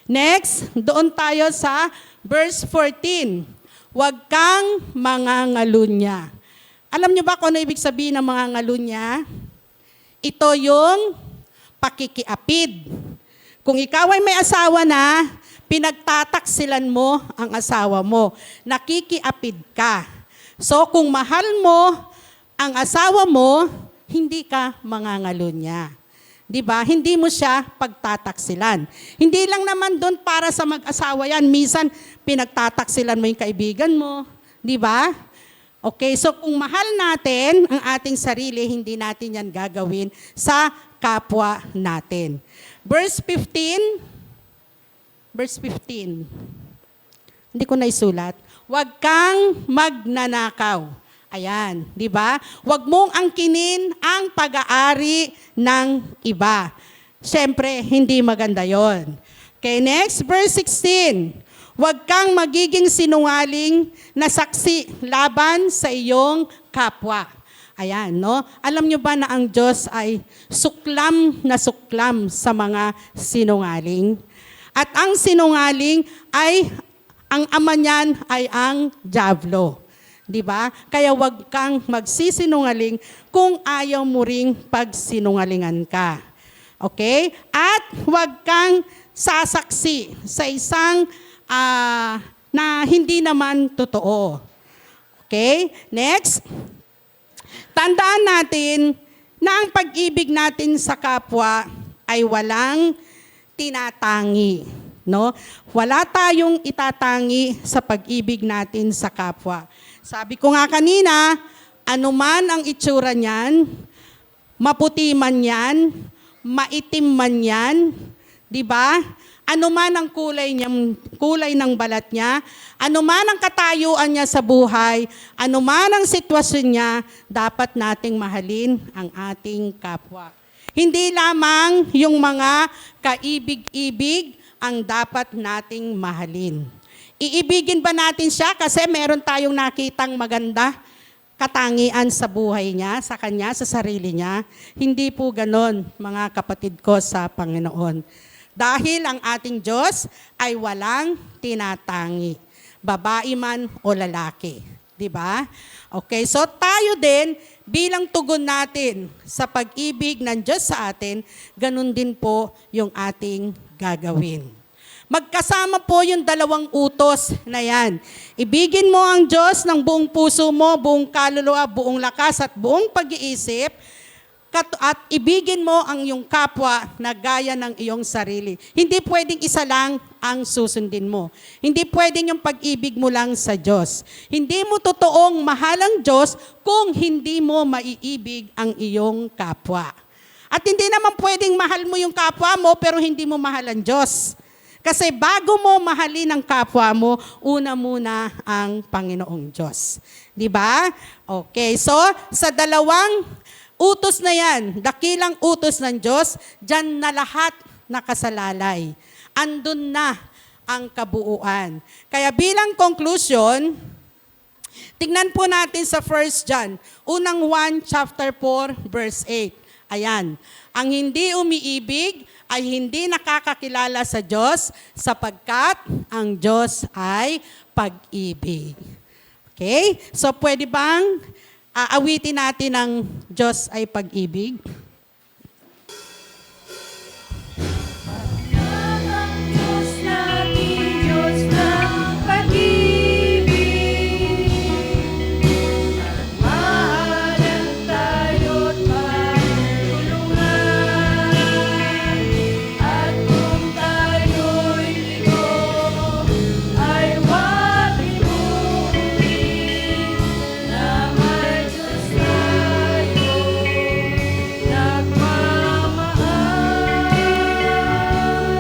Next, doon tayo sa verse 14. Huwag kang mangangalunya. Alam niyo ba kung ano ibig sabihin ng mangangalunya? Ito yung pakikiapid. Kung ikaw ay may asawa na, pinagtataksilan mo ang asawa mo. Nakikiapid ka. So kung mahal mo ang asawa mo, hindi ka mangangalunya. Di ba? Hindi mo siya pagtataksilan. Hindi lang naman doon para sa mag-asawa yan. Minsan, pinagtataksilan mo yung kaibigan mo. Di ba? Okay, so kung mahal natin ang ating sarili, hindi natin yan gagawin sa kapwa natin. Verse 15. Hindi ko naisulat. Huwag kang magnanakaw. Ayan, di ba? Huwag mong angkinin ang pag-aari ng iba. Siyempre, hindi maganda yon. Okay, next, verse 16. Huwag kang magiging sinungaling na saksi laban sa iyong kapwa. Ayan, no? Alam nyo ba na ang Diyos ay suklam na suklam sa mga sinungaling? At ang sinungaling ay, ang ama niyan ay ang dyablo. Di ba? Kaya wag kang magsisinungaling kung ayaw mo ring pagsinungalingan ka. Okay? At wag kang sasaksi sa isang na hindi naman totoo. Okay? Next. Tandaan natin na ang pag-ibig natin sa kapwa ay walang tinatangi. No? Wala tayong itatangi sa pag-ibig natin sa kapwa. Sabi ko nga kanina, anuman ang itsura niyan, maputi man yan, maitim man yan, di ba? Anuman ang kulay ng balat niya, anuman ang katayuan niya sa buhay, anuman ang sitwasyon niya, dapat nating mahalin ang ating kapwa. Hindi lamang yung mga kaibig-ibig ang dapat nating mahalin. Iibigin ba natin siya kasi meron tayong nakitang maganda katangian sa buhay niya, sa kanya, sa sarili niya? Hindi po ganon, mga kapatid ko sa Panginoon. Dahil ang ating Diyos ay walang tinatangi, babae man o lalaki. Diba? Okay, so tayo din, bilang tugon natin sa pag-ibig ng Diyos sa atin, ganun din po yung ating gagawin. Magkasama po yung dalawang utos na yan. Ibigin mo ang Diyos ng buong puso mo, buong kaluluwa, buong lakas at buong pag-iisip, at ibigin mo ang iyong kapwa na gaya ng iyong sarili. Hindi pwedeng isa lang ang susundin mo. Hindi pwedeng yung pag-ibig mo lang sa Diyos. Hindi mo totoong mahal ang Diyos kung hindi mo maiibig ang iyong kapwa. At hindi naman pwedeng mahal mo yung kapwa mo pero hindi mo mahal ang Diyos. Kasi bago mo mahalin ang kapwa mo, una muna ang Panginoong Diyos. Di ba? Okay, so sa dalawang utos na yan, dakilang utos ng Diyos, dyan na lahat nakasalalay. Andun na ang kabuuan. Kaya bilang conclusion, tingnan po natin sa 1 John, unang 1, chapter 4, verse 8. Ayan. Ang hindi umiibig ay hindi nakakakilala sa Diyos sapagkat ang Diyos ay pag-ibig. Okay? So pwede bang aawitin natin ang Diyos ay pag-ibig?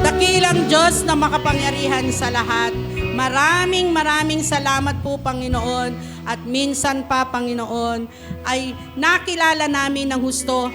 Dakilang Diyos na makapangyarihan sa lahat, maraming salamat po, Panginoon. At minsan pa, Panginoon, ay nakilala namin ng husto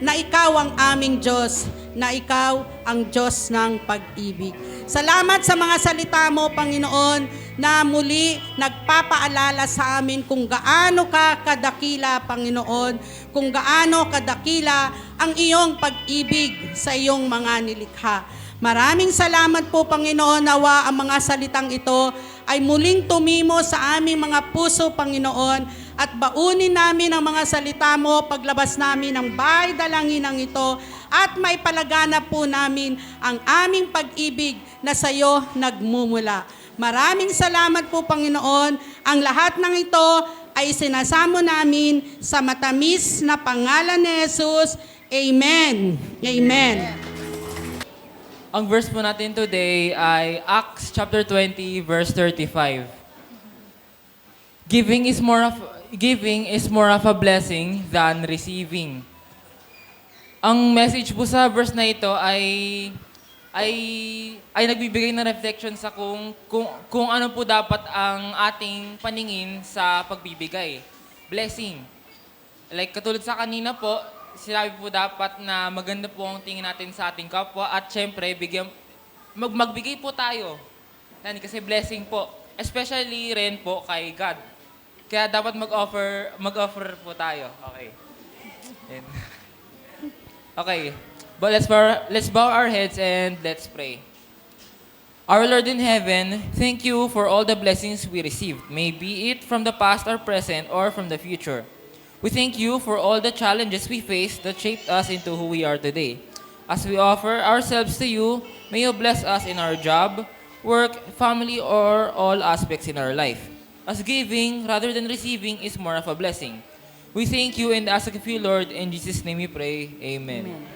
na Ikaw ang aming Diyos, na Ikaw ang Diyos ng pag-ibig. Salamat sa mga salita mo, Panginoon, na muli nagpapaalala sa amin kung gaano ka kadakila, Panginoon, kung gaano kadakila ang iyong pag-ibig sa iyong mga nilikha. Maraming salamat po, Panginoon, nawa ang mga salitang ito ay muling tumimo sa aming mga puso, Panginoon, at baunin namin ang mga salita mo paglabas namin ng bahay dalanginang ito at may palaganap po namin ang aming pag-ibig na sa iyo nagmumula. Maraming salamat po, Panginoon. Ang lahat ng ito ay sinasamo namin sa matamis na pangalan ni Jesus. Amen. Amen. Ang verse po natin today ay Acts chapter 20 verse 35. Giving is more of a blessing than receiving. Ang message po sa verse na ito ay nagbibigay ng reflection sa kung ano po dapat ang ating paningin sa pagbibigay. Blessing. Like katulad sa kanina po, sinabi po dapat na maganda po ang tingin natin sa ating kapwa at syempre, magbigay po tayo. Yan, kasi blessing po. Especially rin po kay God. Kaya dapat mag-offer po tayo. Okay. Yan. Okay. But let's bow our heads and let's pray. Our Lord in heaven, thank you for all the blessings we received, may be it from the past or present or from the future. We thank you for all the challenges we faced that shaped us into who we are today. As we offer ourselves to you, may you bless us in our job, work, family, or all aspects in our life. As giving rather than receiving is more of a blessing. We thank you and ask of you, Lord. In Jesus' name we pray. Amen. Amen.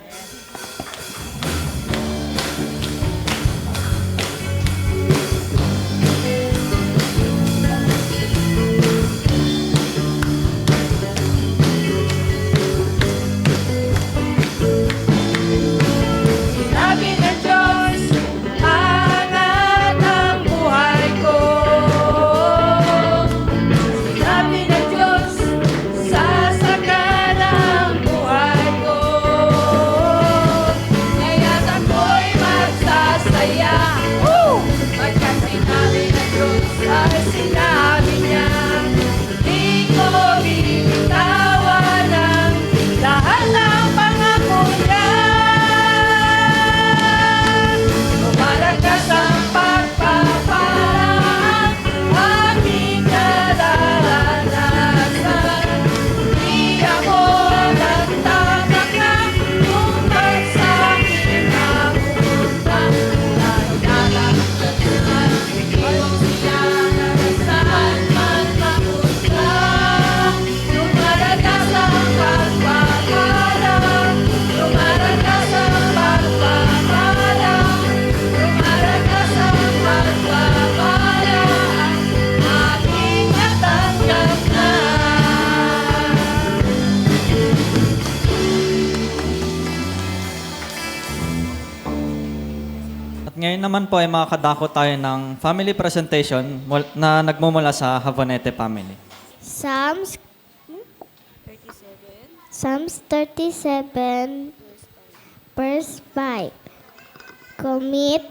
Ngayon naman po ay makakadako tayo ng family presentation na nagmumula sa Havonete family. Psalms 37, verse 5. Commit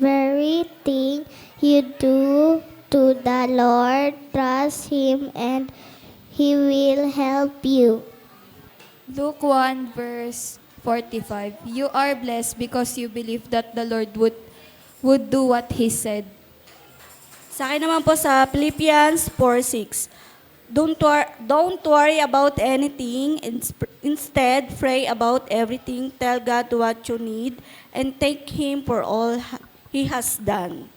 everything you do to the Lord, trust Him, and He will help you. Luke 1 verse 45. You are blessed because you believe that the Lord would do what He said. Sa akin naman po sa Philippians 4:6. Don't worry about anything. Instead, pray about everything. Tell God what you need and thank Him for all He has done.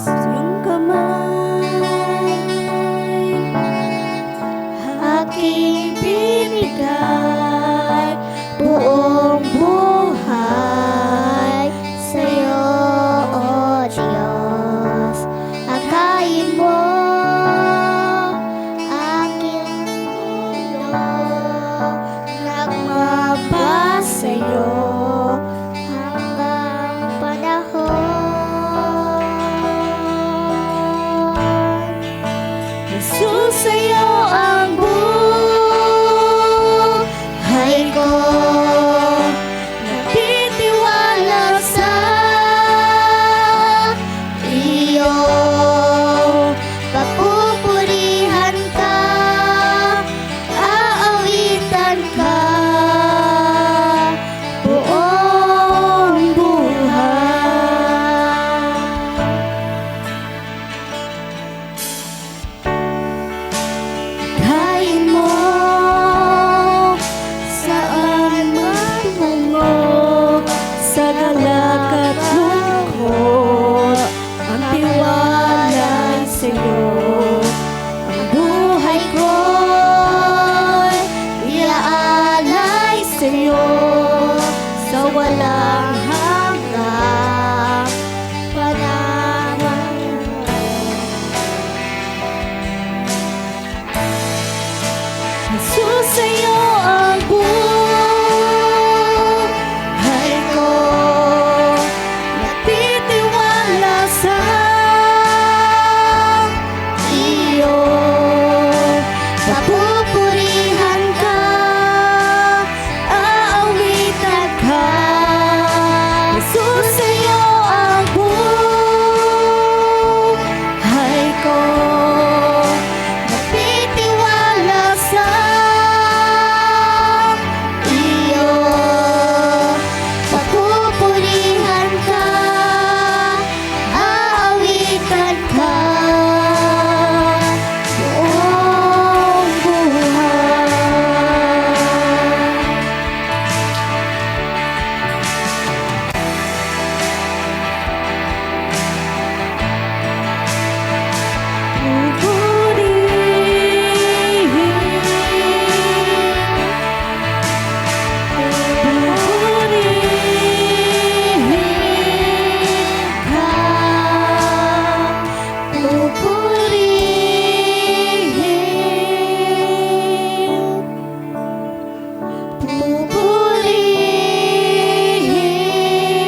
Iyong kamay aking binigay, buong buhay sa'yo, O Diyos. Akayin mo aking mundo, nagmaba sa'yo hanggang panahon. Jesus, sa'yo ang buhay ko, natitiwala sa iyo. Papupurihan ka, aawitan ka, buong buhay. Kain mo saan man mo, sa galak at lungkot, ang tiwala'y sa'yo. Ang buhay ko'y iaalay sa'yo, sa walang hanggang panahon. Jesus, sa'yo ang buhay ko, natitiwala sa iyo. Papupurihan ka, aawitan ka. Jesus, sa'yo ang buhay ko, napitiwala sa iyo. Papupurihan ka, aawitan ka, buong buhay.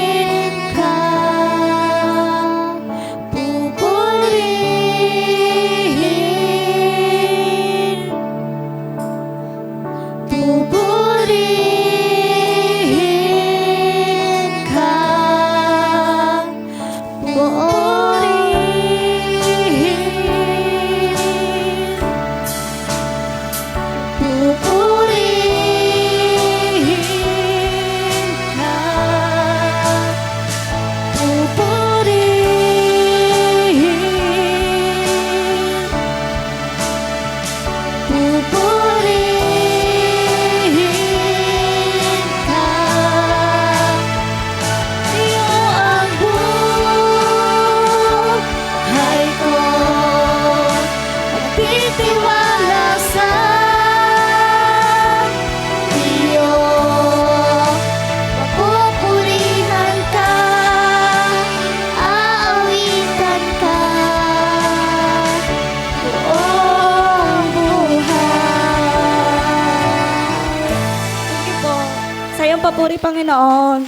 Pupurihin ka, pupurihin ka. Iyo ang buhay ko, magtitiwala sa iyo. Papupurihan ka, aawitan ka, buong buhay. Thank you po. Sa iyong papuri, Panginoon.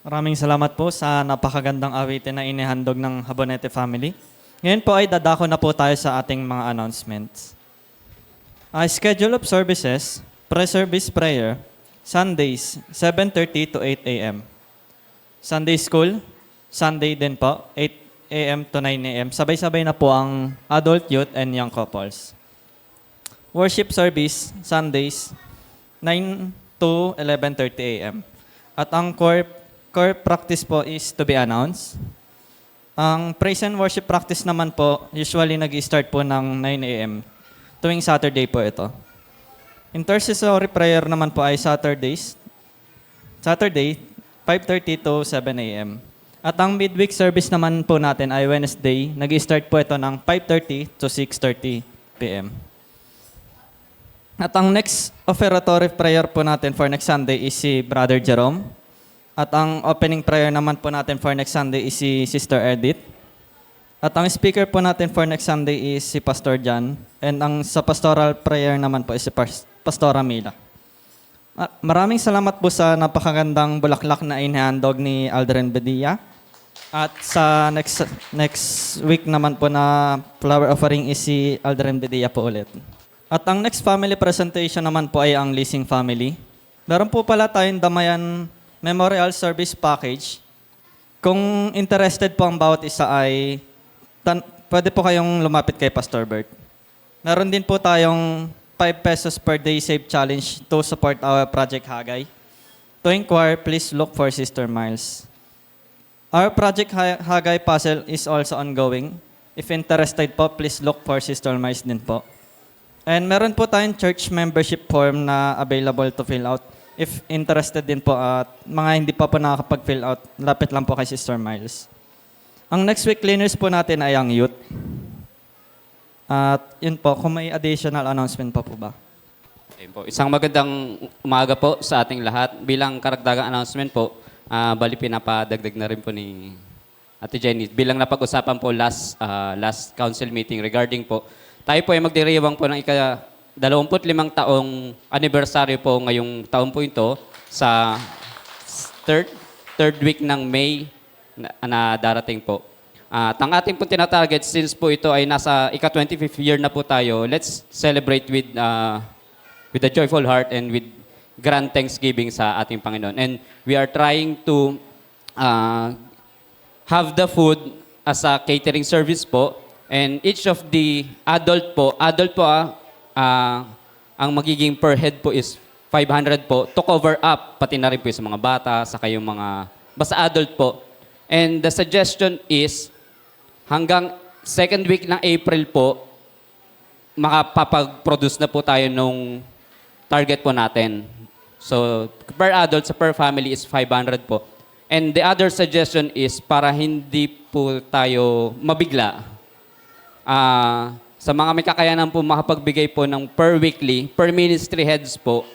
Maraming salamat po sa napakagandang awitin na inihandog ng Habonete family. Ngayon po ay dadako na po tayo sa ating mga announcements. Schedule of services, Pre-service prayer, Sundays, 7:30 to 8 a.m. Sunday school, Sunday din po, 8 a.m. to 9 a.m. Sabay-sabay na po ang adult, youth, and young couples. Worship service, Sundays, 9 to 11:30 a.m. At ang core practice po is to be announced. Ang praise and worship practice naman po, usually nag-start po ng 9 a.m. Tuwing Saturday po ito. Intercessory prayer naman po ay Saturday, 5:30 to 7 a.m. At ang midweek service naman po natin ay Wednesday. Nag-start po ito ng 5:30 to 6:30 p.m. At ang next offertory prayer po natin for next Sunday is si Brother Jerome. At ang opening prayer naman po natin for next Sunday is si Sister Edith. At ang speaker po natin for next Sunday is si Pastor John. And ang sa pastoral prayer naman po is si Pastora Mila. Maraming salamat po sa napakagandang bulaklak na inihandog ni Aldrin Bedia. At sa next week naman po na flower offering is si Aldrin Bedia po ulit. At ang next family presentation naman po ay ang leasing family. Meron po pala tayong Damayan Memorial Service Package. Kung interested po ang bawat isa ay pwede po kayong lumapit kay Pastor Bert. Meron din po tayong 5 pesos per day save challenge to support our Project Hagay. To inquire, please look for Sister Miles. Our Project Hagay puzzle is also ongoing. If interested po, please look for Sister Miles din po. And meron po tayong church membership form na available to fill out. If interested din po at mga hindi pa po nakakapag-fill out, lapit lang po kay Sister Miles. Ang next week cleaners po natin ay ang youth. At yun po, kung may additional announcement pa po ba? Ayun po. Isang magandang umaga po sa ating lahat. Bilang karagdagang announcement po, bali pinapadagdag na rin po ni Ate Jenny. Bilang napag-usapan po last council meeting regarding po, tayo po ay magdiriwang po ng ika-25 taong anniversary po ngayong taon po ito sa third week ng May na darating po. At ang ating pong tinatarget, since po ito ay nasa ika-25th year na po tayo, let's celebrate with a joyful heart and with grand thanksgiving sa ating Panginoon. And we are trying to have the food as a catering service po. And each of the adult po ang magiging per head po is 500 po to cover up, pati na rin po sa mga bata, sa kayong mga, basta adult po. And the suggestion is, hanggang second week ng April po, makapapag-produce na po tayo nung target po natin. So, per adult sa per family is 500 po. And the other suggestion is para hindi po tayo mabigla. Sa mga may kakayanan po makapagbigay po ng per weekly, per ministry heads po,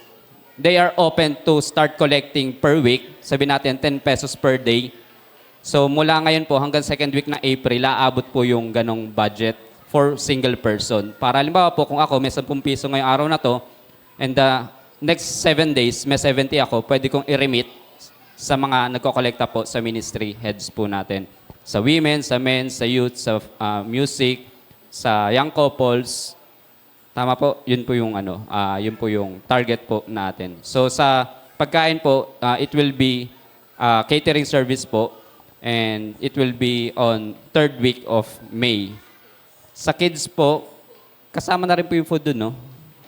they are open to start collecting per week. Sabi natin 10 pesos per day. So mula ngayon po hanggang second week na April, aabot po yung ganong budget for single person. Para halimbawa po kung ako may 10 piso ngayong araw na to, and the next 7 days, may 70 ako, pwede kong i-remit sa mga nagko-collecta po sa ministry heads po natin. Sa women, sa men, sa youth, sa music, sa young couples. Tama po, yun po yung target po natin. So sa pagkain po, it will be catering service po. And it will be on third week of May. Sa kids po, kasama na rin po yung food dun, no?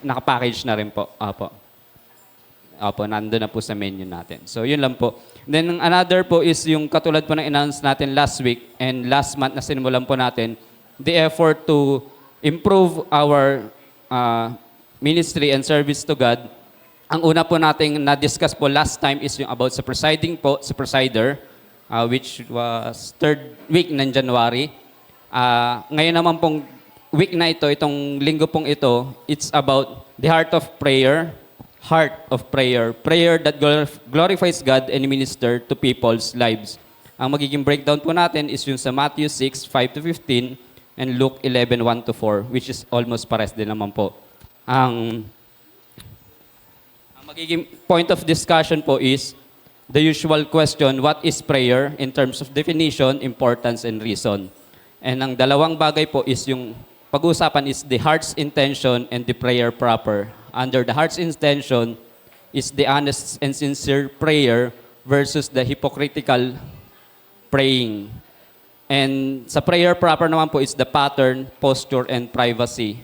Nakapackage na rin po. Opo, nandun na po sa menu natin. So, yun lang po. Then, another po is yung katulad po na announce natin last week and last month na sinimulan po natin, the effort to improve our ministry and service to God. Ang una po nating na-discuss po last time is yung about sa presiding po, sa presider, which was third week ng January. Ngayon naman pong week na ito, itong linggo pong ito, it's about the heart of prayer, prayer that glorifies God and minister to people's lives. Ang magiging breakdown po natin is yung sa Matthew 6, 5-15, and Luke 11, 1-4, which is almost pares din naman po. Ang magiging point of discussion po is the usual question, what is prayer in terms of definition, importance, and reason? And ang dalawang bagay po is yung pag-uusapan is the heart's intention and the prayer proper. under the heart's intention is the honest and sincere prayer versus the hypocritical praying. And sa prayer proper naman po is the pattern, posture, and privacy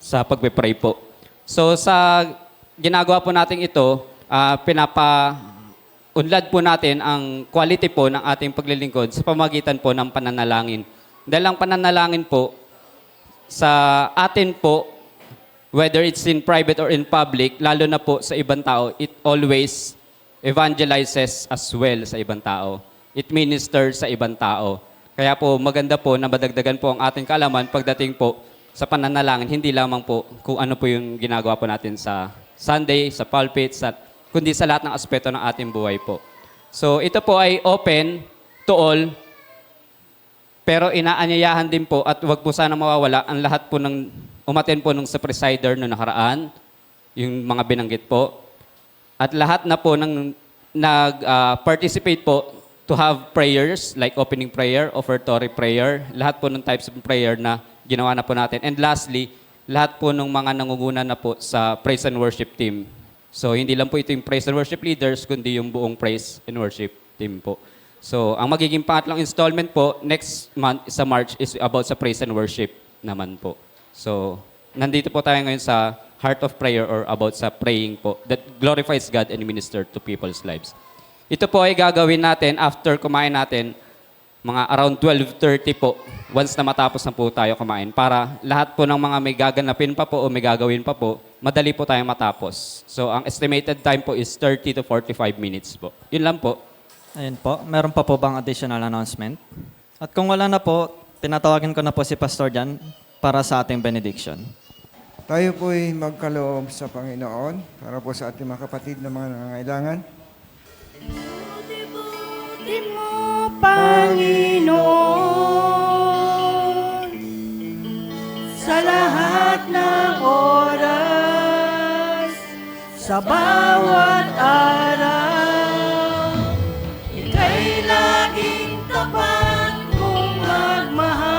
sa pagpe-pray po. So sa ginagawa po natin ito, unlad po natin ang quality po ng ating paglilingkod sa pamagitan po ng pananalangin. Dahil ang pananalangin po, sa atin po, whether it's in private or in public, lalo na po sa ibang tao, it always evangelizes as well sa ibang tao. It ministers sa ibang tao. Kaya po maganda po na madagdagan po ang ating kaalaman pagdating po sa pananalangin, hindi lamang po kung ano po yung ginagawa po natin sa Sunday, sa pulpit, kundi sa lahat ng aspeto ng ating buhay po. So ito po ay open to all, pero inaanyayahan din po at wag po sana mawawala ang lahat po ng umaten po nung sa presider no nakaraan, yung mga binanggit po. At lahat na po ng nag-participate po to have prayers like opening prayer, offertory prayer, lahat po ng types of prayer na ginawa na po natin. And lastly, lahat po ng mga nangunguna na po sa praise and worship team. So, hindi lang po ito yung praise and worship leaders, kundi yung buong praise and worship team po. So, ang magiging pangatlong installment po, next month sa March, is about sa praise and worship naman po. So, nandito po tayo ngayon sa heart of prayer or about sa praying po that glorifies God and minister to people's lives. Ito po ay gagawin natin after kumain natin, mga around 12:30 po, once na matapos na po tayo kumain, para lahat po ng mga may gaganapin pa po o may gagawin pa po, madali po tayo matapos. So, ang estimated time po is 30 to 45 minutes po. Yun lang po. Ayun po. Meron pa po bang additional announcement? At kung wala na po, tinatawagin ko na po si Pastor Jan para sa ating benediction. Tayo po'y magkaloob sa Panginoon para po sa ating mga kapatid na mga nangangailangan. Buti mo, Panginoon, sa lahat ng oras, sa bawat araw, ika'y laging tapat kong magmahal.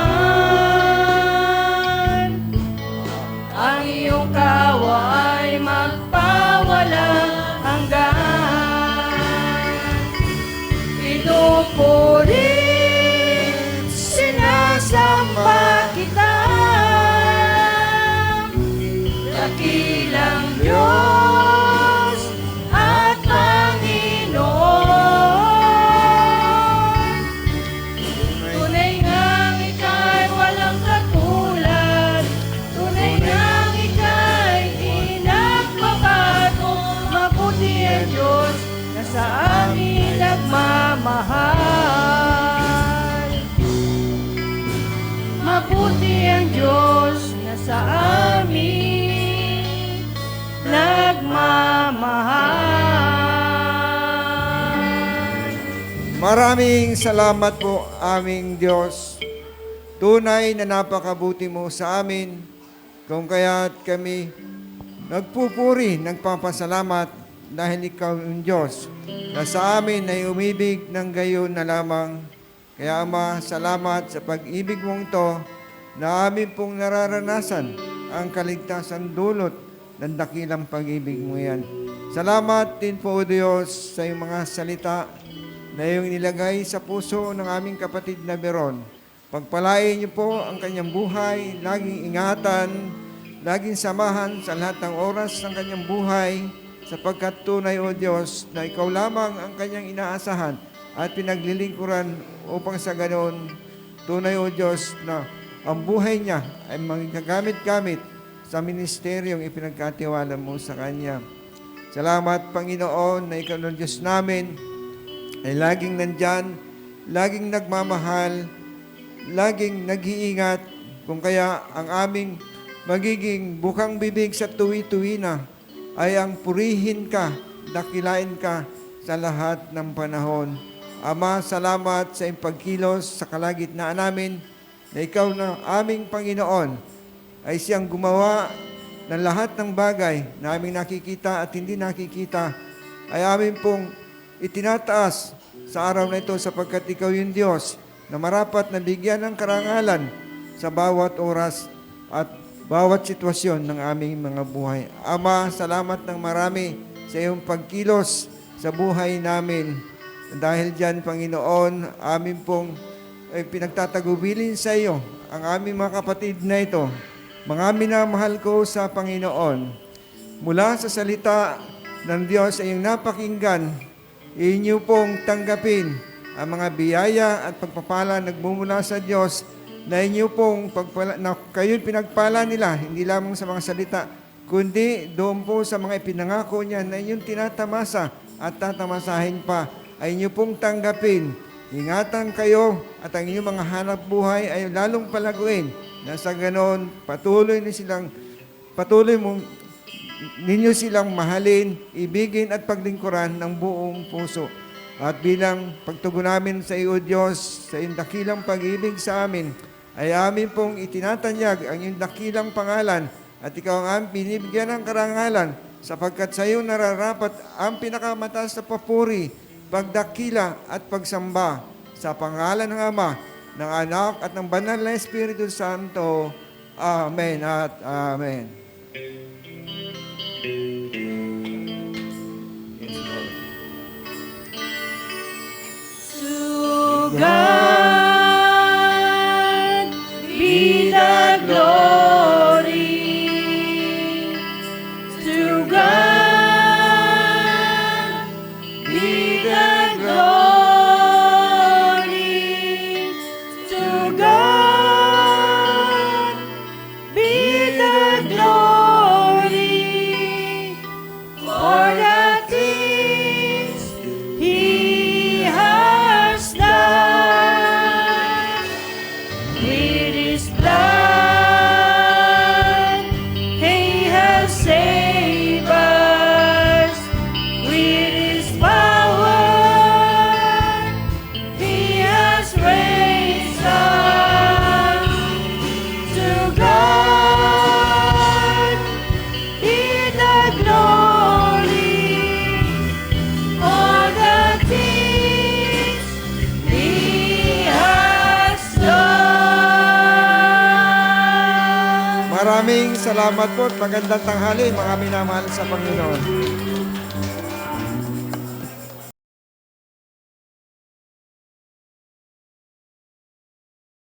Ang iyong kaway magpawalang hanggan. Pinupulit, sinasamba kita, dakilang Diyos at Panginoon. Tunay ngang ika'y walang katulad, tunay ngang ika'y di nagbabago. Mabuti ang Diyos na sa amin nagmamahal. Mabuti ang Diyos na sa amin nagmamahal. Maraming salamat po aming Diyos. Tunay na napakabuti mo sa amin, kung kaya't kami nagpupuri, nagpapasalamat dahil ikaw ang Diyos na sa amin ay umibig ng gayon na lamang. Kaya Ama, salamat sa pag-ibig mong to na amin pong nararanasan ang kaligtasan dulot ng dakilang pag-ibig mo yan. Salamat din po, O Diyos, sa iyong mga salita na iyong nilagay sa puso ng aming kapatid na Beron. Pagpalain niyo po ang kanyang buhay, laging ingatan, laging samahan sa lahat ng oras ng kanyang buhay, sapagkat tunay, O Diyos, na ikaw lamang ang kanyang inaasahan at pinaglilingkuran upang sa ganoon, tunay, O Diyos, na ang buhay niya ay magagamit-gamit sa ministeryong ipinagkatiwala mo sa kanya. Salamat, Panginoon, na ikaw ng Diyos namin ay laging nandyan, laging nagmamahal, laging nag-iingat, kung kaya ang aming magiging bukang bibig sa tuwi-tuwi na ay ang purihin ka, dakilain ka sa lahat ng panahon. Ama, salamat sa iyong pagkilos sa kalagitnaan namin na ikaw na aming Panginoon ay siyang gumawa ng lahat ng bagay na aming nakikita at hindi nakikita ay amin pong itinataas sa araw na ito sapagkat ikaw yung Diyos na marapat na bigyan ng karangalan sa bawat oras at bawat sitwasyon ng aming mga buhay. Ama, salamat ng marami sa iyong pagkilos sa buhay namin. Dahil dyan, Panginoon, amin pong pinagtatagubilin sa iyo ang aming mga kapatid na ito. Mga minamahal ko sa Panginoon, mula sa salita ng Diyos ay iyong napakinggan, inyo pong tanggapin ang mga biyaya at pagpapala nagmumula sa Diyos na inyo pong na kayo'y pinagpala nila, hindi lamang sa mga salita, kundi doon po sa mga ipinangako niya na inyong tinatamasa at tatamasahin pa, ay inyo pong tanggapin. Ingatan kayo at ang inyong mga hanap buhay ay lalong palaguin na sa ganon patuloy ninyo silang mahalin, ibigin at paglingkuran ng buong puso. At bilang pagtugon namin sa iyo, Diyos, sa iyong dakilang pag-ibig sa amin, ay amin pong itinatanyag ang iyong dakilang pangalan at ikaw ang aming binibigyan ng karangalan sapagkat sa iyo nararapat ang pinakamataas na papuri, pagdakila at pagsamba sa pangalan ng Ama, ng Anak at ng Banal na Espiritu Santo. Amen at Amen. To God be the glory. To God be the glory. To God be the glory for the things He has done. With His blood, He has saved us. With His power, He has raised us. To God be the glory for the things He has done. Maraming salamat po at magandang tanghali, mga minamahal sa Panginoon.